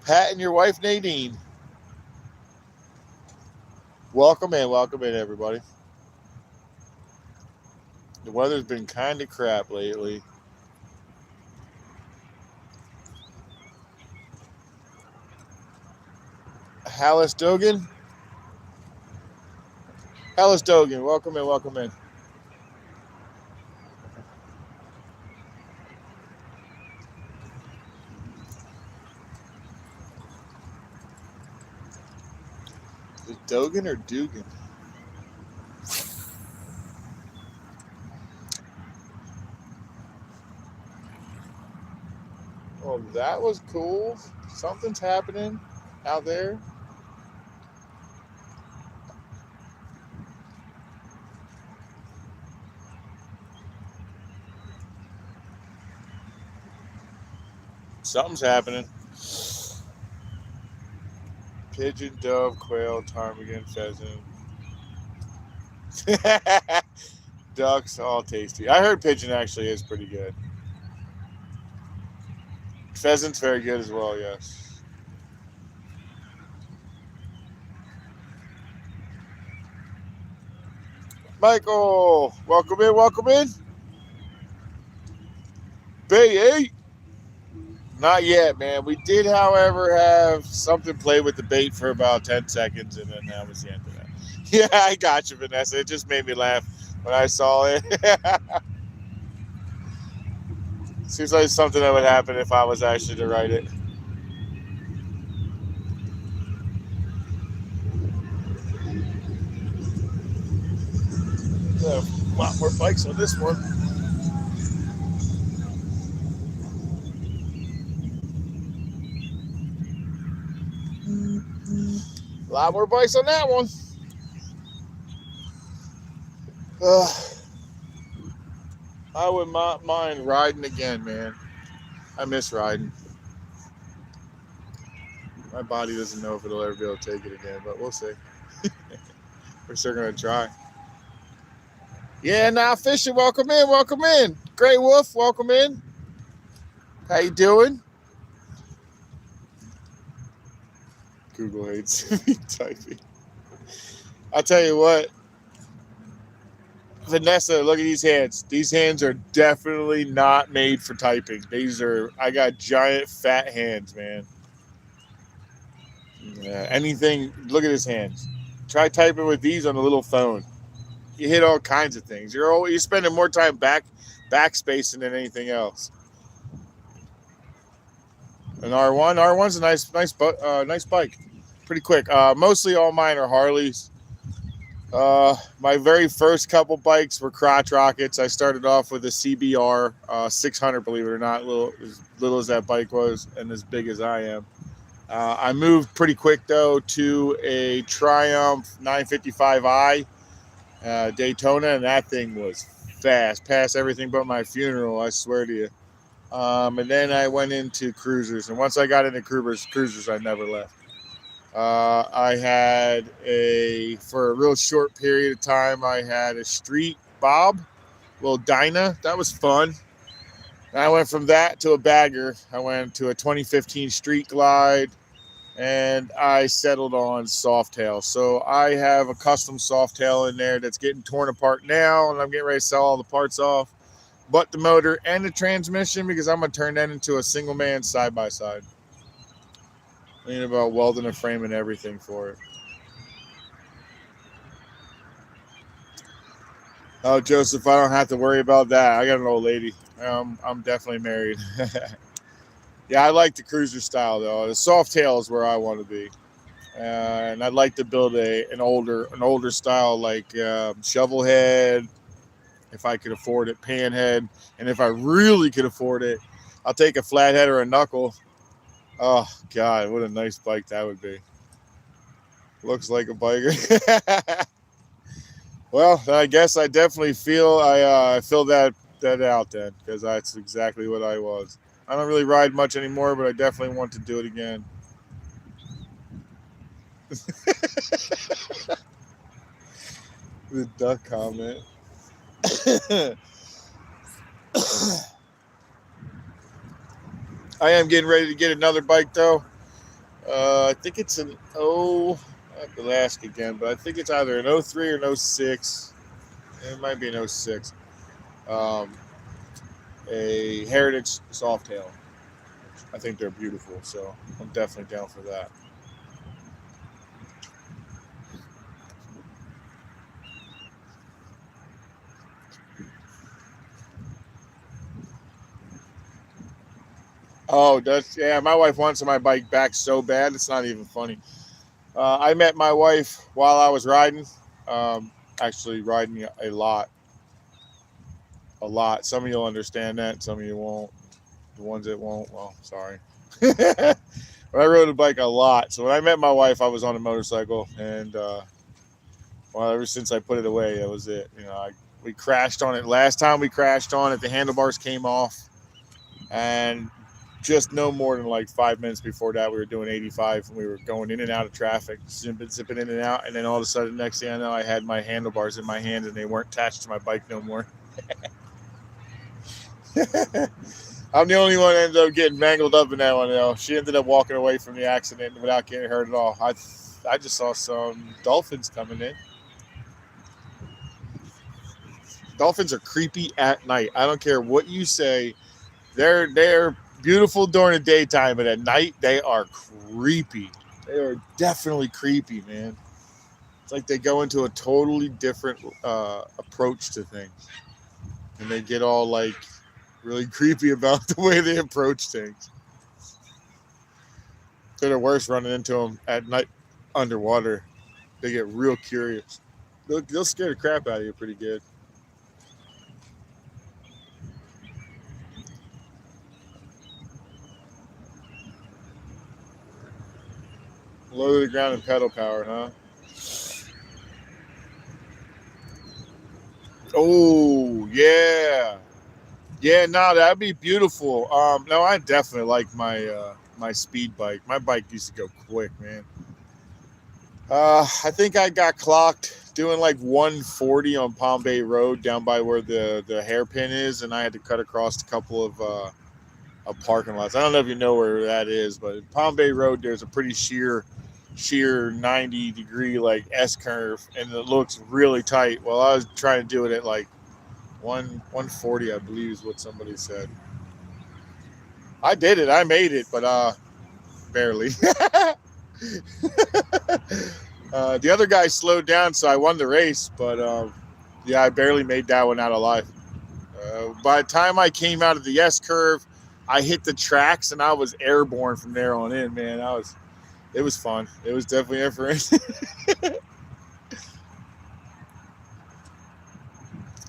Pat and your wife Nadine. Welcome in, everybody. The weather's been kind of crap lately. Hallis Dogan. Hallis Dogan, welcome in. Is it Dogan or Dugan? Well, that was cool. Something's happening out there. Something's happening. Pigeon, dove, quail, ptarmigan, pheasant. Ducks, all tasty. I heard pigeon actually is pretty good. Pheasant's very good as well, yes. Michael, welcome in. Bay 8. Not yet, man. We did, however, have something play with the bait for about 10 seconds, and then that was the end of that. Yeah, I got you, Vanessa. It just made me laugh when I saw it. Seems like something that would happen if I was actually to write it. A lot more bikes on this one. A lot more bites on that one. I would not mind riding again, man. I miss riding. My body doesn't know if it'll ever be able to take it again, but we'll see. We're still going to try. Yeah, now fishing. Welcome in. Gray Wolf, welcome in. How you doing? Google hates me typing. I'll tell you what, Vanessa, look at these hands. These hands are definitely not made for typing. I got giant fat hands, man. Yeah, anything, look at his hands. Try typing with these on a little phone. You hit all kinds of things. You're spending more time backspacing than anything else. An R1's a nice bike. Pretty quick. Mostly all mine are Harleys. My very first couple bikes were crotch rockets. I started off with a CBR 600, believe it or not, as little as that bike was and as big as I am. I moved pretty quick, though, to a Triumph 955i Daytona, and that thing was fast. Passed everything but my funeral, I swear to you. And then I went into cruisers, and once I got into cruisers, I never left. I had for a real short period of time, I had a Street Bob, little Dyna. That was fun. And I went from that to a bagger. I went to a 2015 Street Glide, and I settled on Softail. So I have a custom Softail in there that's getting torn apart now, and I'm getting ready to sell all the parts off, but the motor and the transmission, because I'm going to turn that into a single man side-by-side. Thinking about welding a frame and everything for it. Oh, Joseph, I don't have to worry about that. I got an old lady. I'm definitely married. Yeah, I like the cruiser style, though. The Softail is where I want to be. And I'd like to build an older style, like shovel head, if I could afford it, panhead. And if I really could afford it, I'll take a flathead or a knuckle. Oh, God, what a nice bike that would be. Looks like a biker. Well, I guess I definitely feel I filled that out then, because that's exactly what I was. I don't really ride much anymore, but I definitely want to do it again. The duck comment. I am getting ready to get another bike, though. I think it's I have to ask again, but I think it's either an 03 or an 06. It might be an 06. A Heritage Softail. I think they're beautiful, so I'm definitely down for that. Oh, my wife wants my bike back so bad, it's not even funny. I met my wife while I was riding, actually riding a lot. Some of you'll understand that, some of you won't. The ones that won't, well, sorry. But I rode a bike a lot. So when I met my wife, I was on a motorcycle, and ever since I put it away, that was it. We crashed on it. Last time we crashed on it, the handlebars came off, and just no more than like 5 minutes before that, we were doing 85, and we were going in and out of traffic, zipping in and out, and then all of a sudden, next thing I know, I had my handlebars in my hand, and they weren't attached to my bike no more. I'm the only one that ended up getting mangled up in that one, though. She ended up walking away from the accident without getting hurt at all. I just saw some dolphins coming in. Dolphins are creepy at night. I don't care what you say. They're beautiful during the daytime, but at night they are creepy. They are definitely creepy, man. It's like they go into a totally different approach to things, and they get all like really creepy about the way they approach things. They're the worst running into them at night underwater. They get real curious. They'll scare the crap out of you pretty good. Low to the ground and pedal power, huh? Oh, yeah. Yeah, no, that'd be beautiful. No, I definitely like my speed bike. My bike used to go quick, man. I think I got clocked doing like 140 on Palm Bay Road down by where the hairpin is, and I had to cut across a couple of parking lots. I don't know if you know where that is, but Palm Bay Road, there's a pretty sheer sheer 90-degree like S curve, and it looks really tight. Well, I was trying to do it at like 140, I believe is what somebody said. I did it. I made it, but barely. The other guy slowed down, so I won the race. But yeah, I barely made that one out alive. By the time I came out of the S curve, I hit the tracks and I was airborne from there on in. Man, it was fun. It was definitely interesting.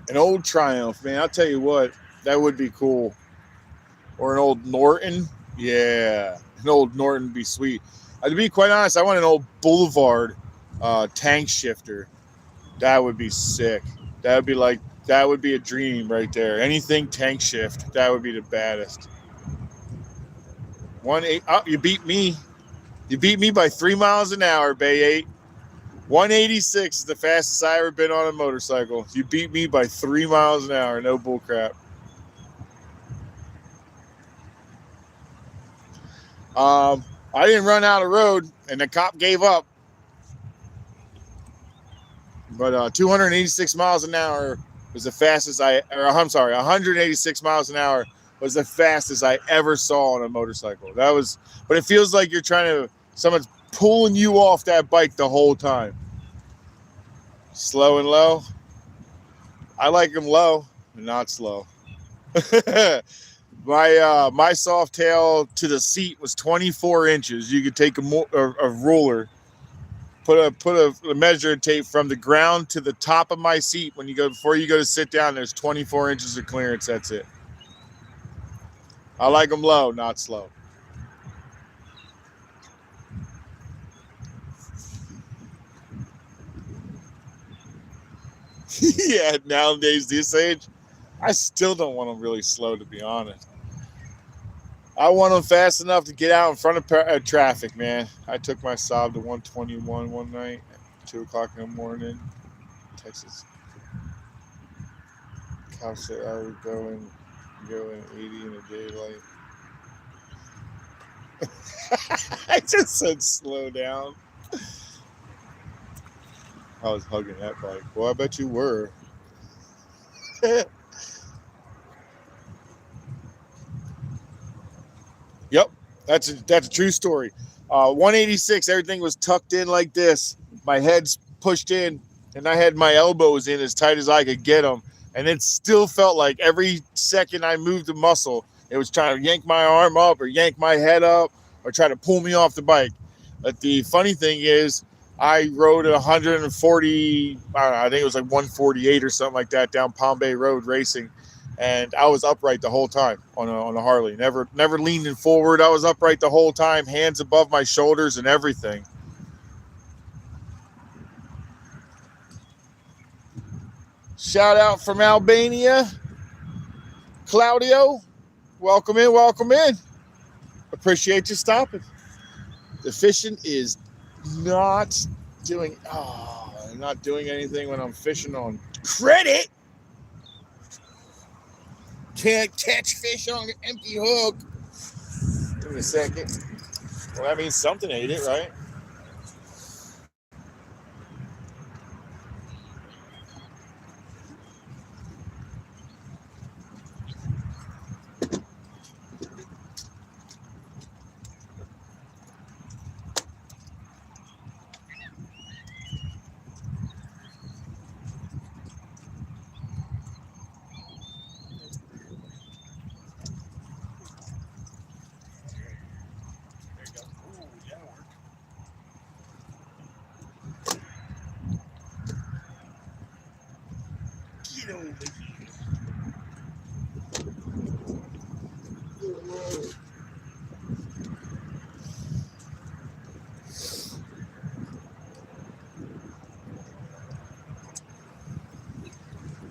An old Triumph, man. I'll tell you what, that would be cool. Or an old Norton. Yeah, an old Norton would be sweet. To be quite honest, I want an old Boulevard tank shifter. That would be sick. That would be a dream right there. Anything tank shift, that would be the baddest. You beat me. You beat me by 3 miles an hour, Bay 8. 186 is the fastest I ever been on a motorcycle. You beat me by 3 miles an hour. No bullcrap. I didn't run out of road, and the cop gave up. But 286 miles an hour was the fastest 186 miles an hour was the fastest I ever saw on a motorcycle. But it feels like someone's pulling you off that bike the whole time. Slow and low. I like them low and not slow. My soft tail to the seat was 24 inches. You could take a ruler, put a measuring tape from the ground to the top of my seat before you go to sit down. There's 24 inches of clearance. That's it. I like them low, not slow. Yeah, nowadays, this age, I still don't want them really slow, to be honest. I want them fast enough to get out in front of traffic, man. I took my Saab to 121 one night at 2 o'clock in the morning, Texas. Couch said I was going 80 in the daylight. I just said slow down. I was hugging that bike. Well, I bet you were. Yep, that's a true story. 186, everything was tucked in like this. My head's pushed in, and I had my elbows in as tight as I could get them. And it still felt like every second I moved a muscle, it was trying to yank my arm up or yank my head up or try to pull me off the bike. But the funny thing is, I rode 140, I think it was like 148 or something like that down Palm Bay Road racing. And I was upright the whole time on a Harley. Never leaning forward. I was upright the whole time, hands above my shoulders and everything. Shout out from Albania, Claudio. Welcome in. Appreciate you stopping. The fishing is not doing anything when I'm fishing on credit. Can't catch fish on an empty hook. Give me a second. Well, that means something ate it, right?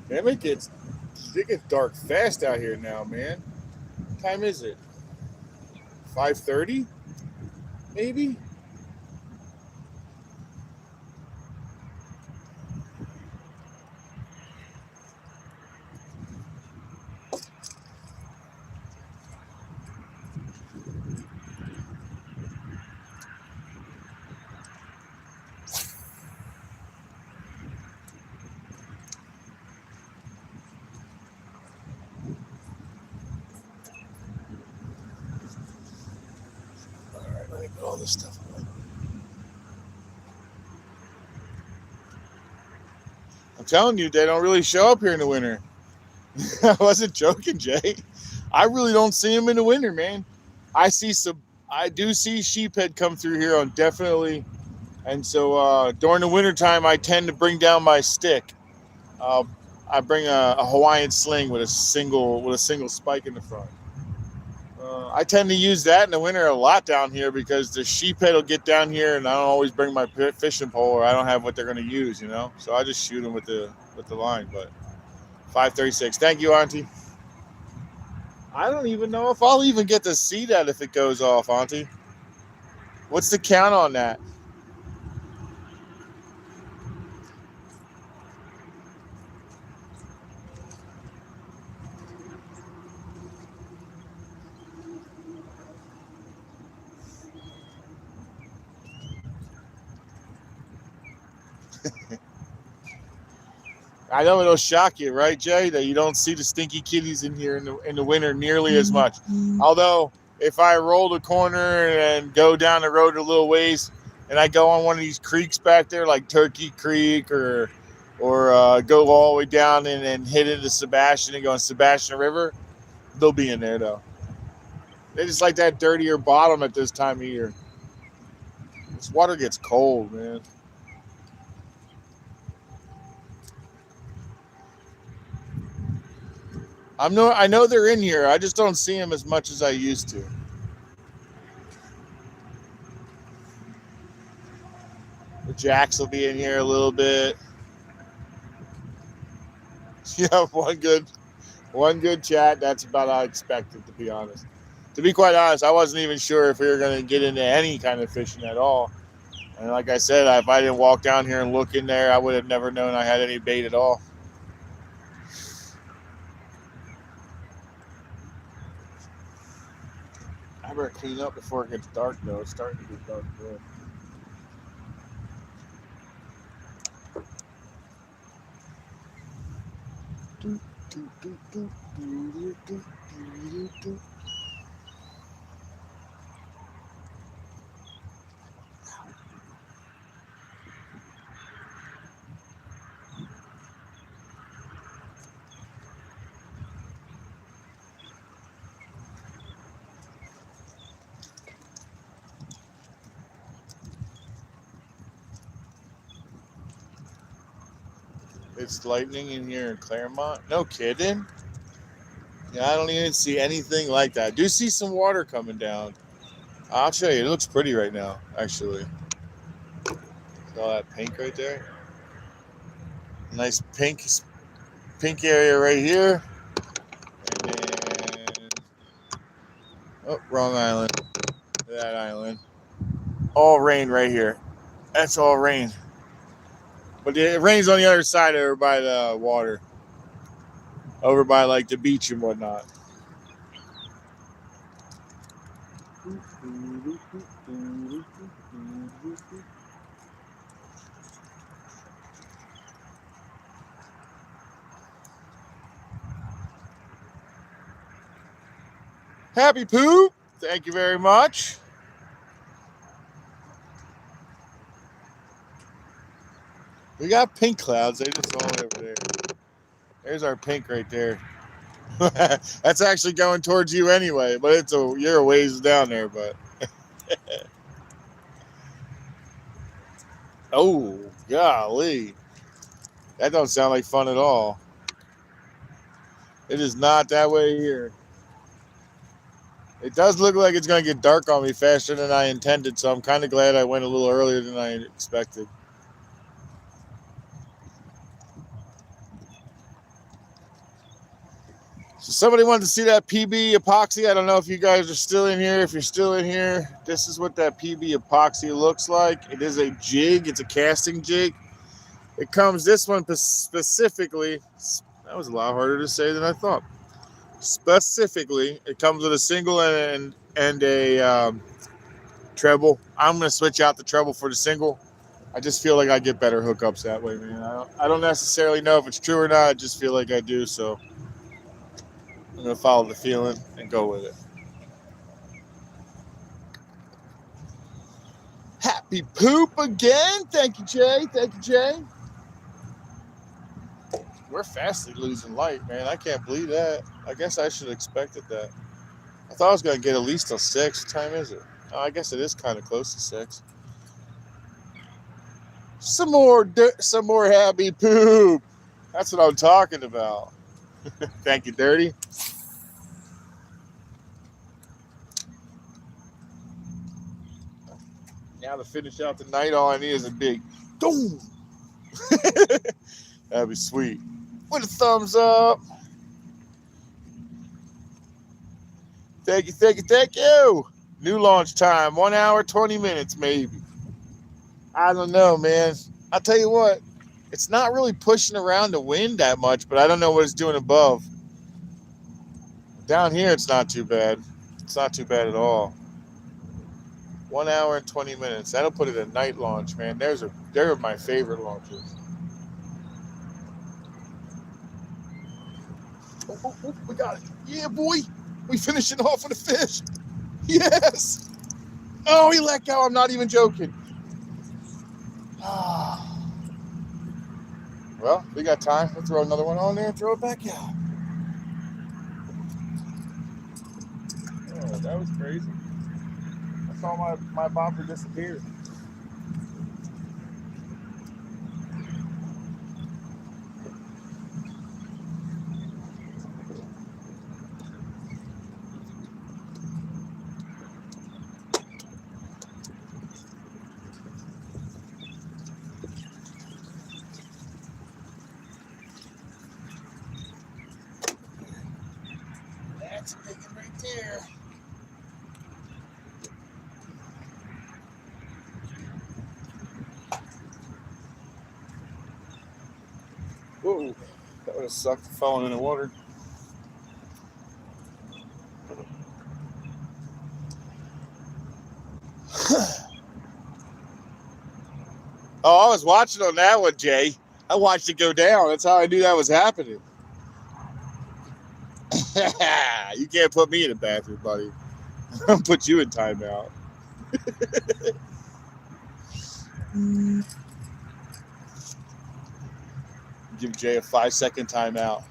Damn, it gets dark fast out here now, man. What time is it? 5:30? Maybe? Let me put all this stuff away. I'm telling you, they don't really show up here in the winter. I wasn't joking, Jay. I really don't see them in the winter, man. I do see sheephead come through here on definitely. And so during the wintertime, I tend to bring down my stick. I bring a Hawaiian sling with a single spike in the front. I tend to use that in the winter a lot down here because the sheephead will get down here, and I don't always bring my fishing pole, or I don't have what they're going to use, you know. So I just shoot them with the line. But 536. Thank you, Auntie. I don't even know if I'll even get to see that if it goes off, Auntie. What's the count on that? I know it'll shock you, right, Jay, that you don't see the stinky kitties in here in the winter nearly as much. Although, if I roll the corner and go down the road a little ways, and I go on one of these creeks back there, like Turkey Creek, or go all the way down and hit into Sebastian and go on Sebastian River, they'll be in there, though. They just like that dirtier bottom at this time of year. This water gets cold, man. I know they're in here. I just don't see them as much as I used to. The jacks will be in here a little bit. Yeah, one good chat. That's about how I expected, to be honest. To be quite honest, I wasn't even sure if we were going to get into any kind of fishing at all. And like I said, if I didn't walk down here and look in there, I would have never known I had any bait at all. I better clean up before it gets dark, though. It's starting to get dark good. It's lightning in here in Claremont. No kidding. Yeah, I don't even see anything like that. I do see some water coming down. I'll show you. It looks pretty right now, actually. See all that pink right there? Nice pink area right here. And then, oh, wrong island. That island. All rain right here. That's all rain. But it rains on the other side over by the water. Over by like the beach and whatnot. Happy Poop. Thank you very much. We got pink clouds. They just all over there. There's our pink right there. That's actually going towards you anyway, but you're a ways down there, but oh, golly. That don't sound like fun at all. It is not that way here. It does look like it's going to get dark on me faster than I intended, so I'm kind of glad I went a little earlier than I expected. So somebody wanted to see that PB epoxy. I don't know if you guys are still in here. If you're still in here, this is what that PB epoxy looks like. It is a jig. It's a casting jig. It comes, this one specifically, that was a lot harder to say than I thought. Specifically, it comes with a single and a treble. I'm going to switch out the treble for the single. I just feel like I get better hookups that way, man. I don't necessarily know if it's true or not. I just feel like I do, so I'm going to follow the feeling and go with it. Happy poop again. Thank you, Jay. Thank you, Jay. We're fastly losing light, man. I can't believe that. I guess I should have expected that. I thought I was going to get at least till 6. What time is it? Oh, I guess it is kind of close to 6. Some more happy poop. That's what I'm talking about. Thank you, Dirty. Now to finish out the night, all I need is a big boom. That'd be sweet. With a thumbs up. Thank you, thank you, thank you. New launch time, 1 hour, 20 minutes, maybe. I don't know, man. I'll tell you what, it's not really pushing around the wind that much, but I don't know what it's doing above. Down here, it's not too bad. It's not too bad at all. 1 hour and 20 minutes. That'll put it at night launch, man. They're my favorite launches. Oh, we got it. Yeah, boy. We finishing off with a fish. Yes. Oh, he let go. I'm not even joking. Well, we got time. We'll throw another one on there and throw it back out. Oh, that was crazy. I saw my bobber disappear. That's a big one right there. Whoa, that would have sucked falling in the water. Oh, I was watching on that one, Jay. I watched it go down. That's how I knew that was happening. You can't put me in the bathroom, buddy. I'll put you in timeout. Give Jay a 5-second timeout.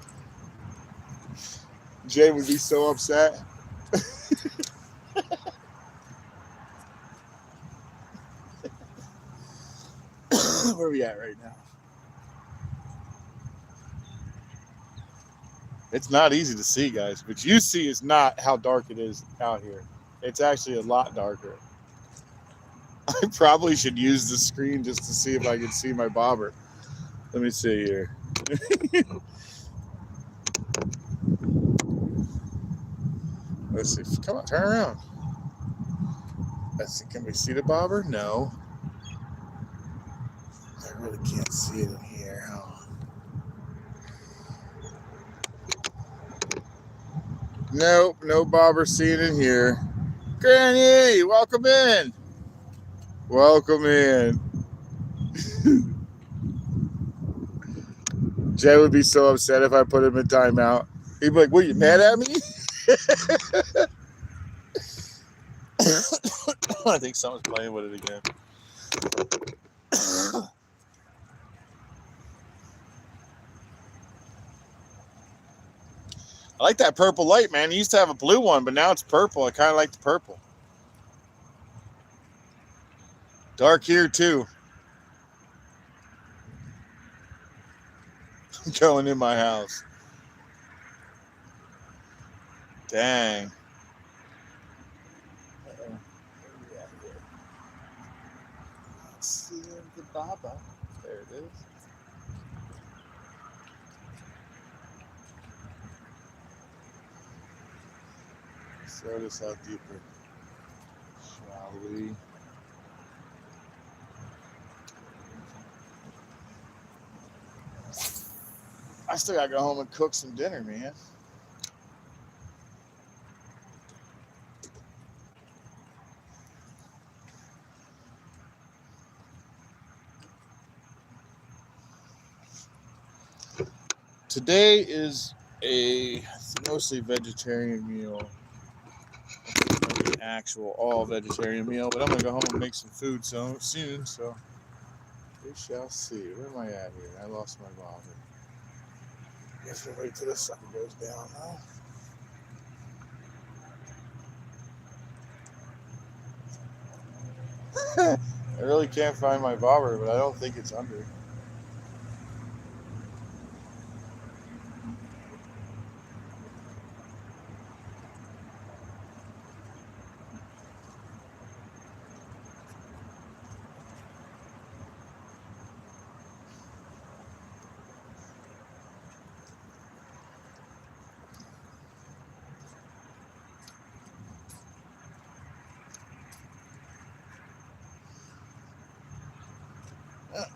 Jay would be so upset. Where are we at right now? It's not easy to see, guys. What you see is not how dark it is out here. It's actually a lot darker. I probably should use the screen just to see if I can see my bobber. Let me see here. Let's see. Come on, turn around. Let's see. Can we see the bobber? No. I really can't see it in here. Nope, no bobber seen in here. Granny, welcome in. Welcome in. Jay would be so upset if I put him in timeout. He'd be like, "What, you mad at me?" I think someone's playing with it again. I like that purple light, man. He used to have a blue one, but now it's purple. I kind of like the purple. Dark here, too. I'm going in my house. Dang. Let's see the baba. There it is. Throw this out deeper, shall we? I still gotta go home and cook some dinner, man. Today is a mostly vegetarian meal. actual all vegetarian meal, but I'm gonna go home and make some food soon. So we shall see. Where am I at here? I lost my bobber. Guess we'll wait till the sun goes down now. I really can't find my bobber, but I don't think it's under.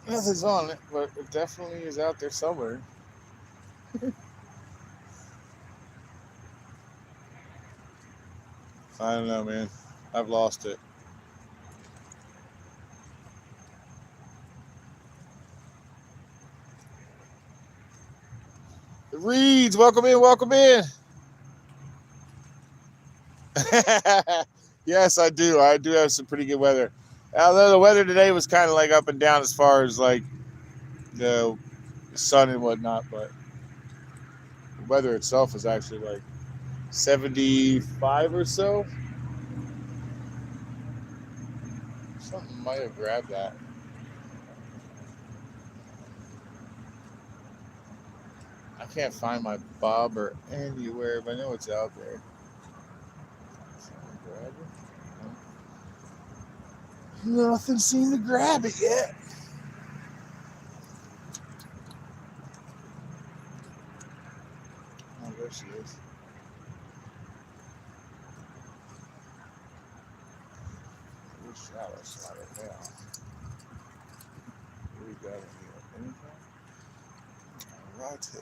Nothing's on it, but it definitely is out there somewhere. I don't know, man. I've lost it. The Reeds, welcome in, welcome in. Yes, I do. I do have some pretty good weather. Although the weather today was kind of like up and down as far as like the sun and whatnot, but the weather itself is actually like 75 or so. Something might have grabbed that. I can't find my bobber anywhere, but I know it's out there. Grab it? Nothing seemed to grab it yet. Oh, there she is. Shallow slide it down. What do we got in here? Anything? Right here.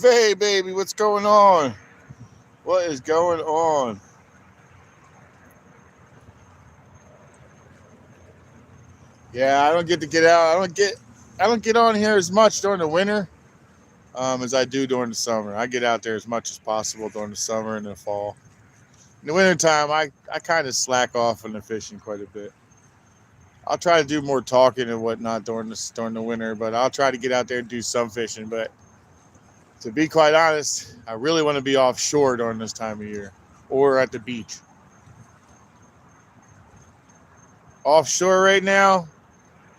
Hey, baby, what's going on? What is going on? Yeah, I don't get to get out. I don't get on here as much during the winter as I do during the summer. I get out there as much as possible during the summer and the fall. In the wintertime, I kind of slack off on the fishing quite a bit. I'll try to do more talking and whatnot during the winter, but I'll try to get out there and do some fishing. But to be quite honest, I really want to be offshore during this time of year or at the beach. Offshore right now,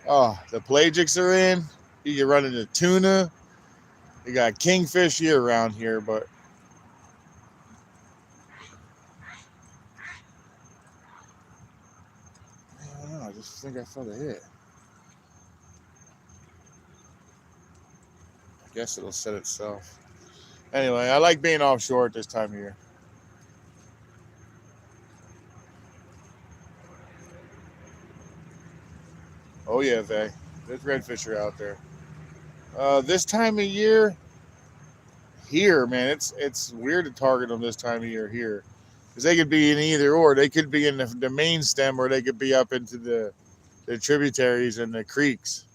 oh, the pelagics are in. You can run into tuna. You got kingfish year round here, but I don't know. I just think I felt a hit. I guess it'll set itself. Anyway, I like being offshore at this time of year. Oh yeah, Vay. There's redfish are out there. This time of year, here, man, it's weird to target them this time of year here, because they could be in either or. They could be in the main stem, or they could be up into the tributaries and the creeks.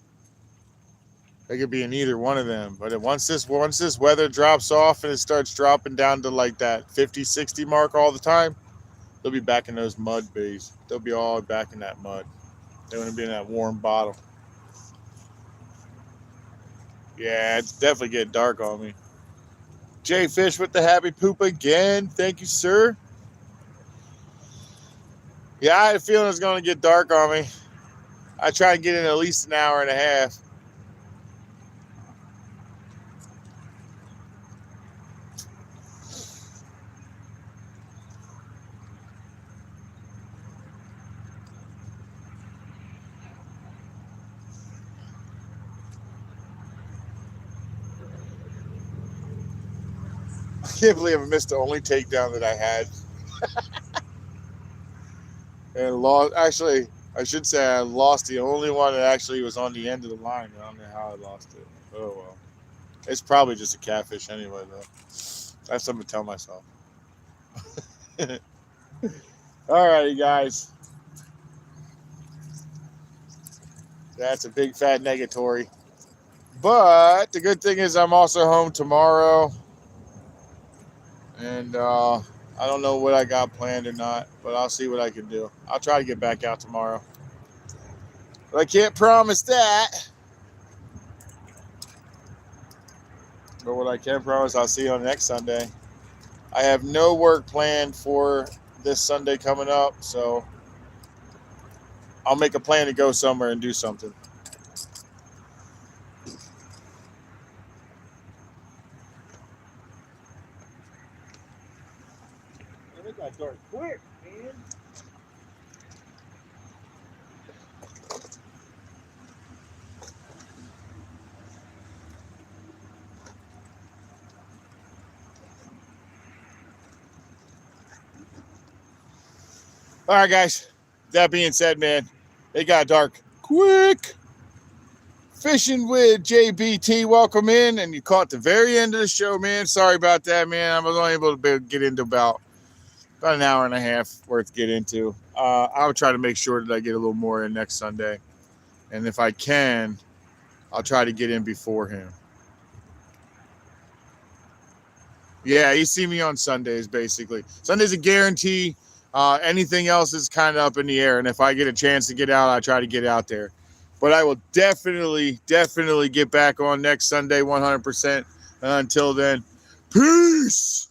They could be in either one of them. But once this weather drops off and it starts dropping down to like that 50, 60 mark all the time, they'll be back in those mud bays. They'll be all back in that mud. They want to be in that warm bottom. Yeah, it's definitely getting dark on me. Jay Fish with the happy poop again. Thank you, sir. Yeah, I had a feeling it was going to get dark on me. I try to get in at least an hour and a half. I can't believe I missed the only takedown that I had. And lost. Actually, I should say I lost the only one that actually was on the end of the line. I don't know how I lost it. Oh well. It's probably just a catfish anyway, though. I have something to tell myself. All righty, guys. That's a big fat negatory. But the good thing is I'm also home tomorrow. And I don't know what I got planned or not, but I'll see what I can do. I'll try to get back out tomorrow. But I can't promise that. But what I can promise, I'll see you on next Sunday. I have no work planned for this Sunday coming up, so I'll make a plan to go somewhere and do something. It got dark quick, man. All right, guys. That being said, man, it got dark quick. Fishing with JBT, welcome in, and you caught the very end of the show, man. Sorry about that, man. I was only able to get into about an hour and a half worth to get into. I'll try to make sure that I get a little more in next Sunday, and if I can, I'll try to get in before him. Yeah, you see me on Sundays, basically. Sunday's a guarantee. Anything else is kind of up in the air, and if I get a chance to get out, I try to get out there. But I will definitely get back on next Sunday 100%. And until then, peace!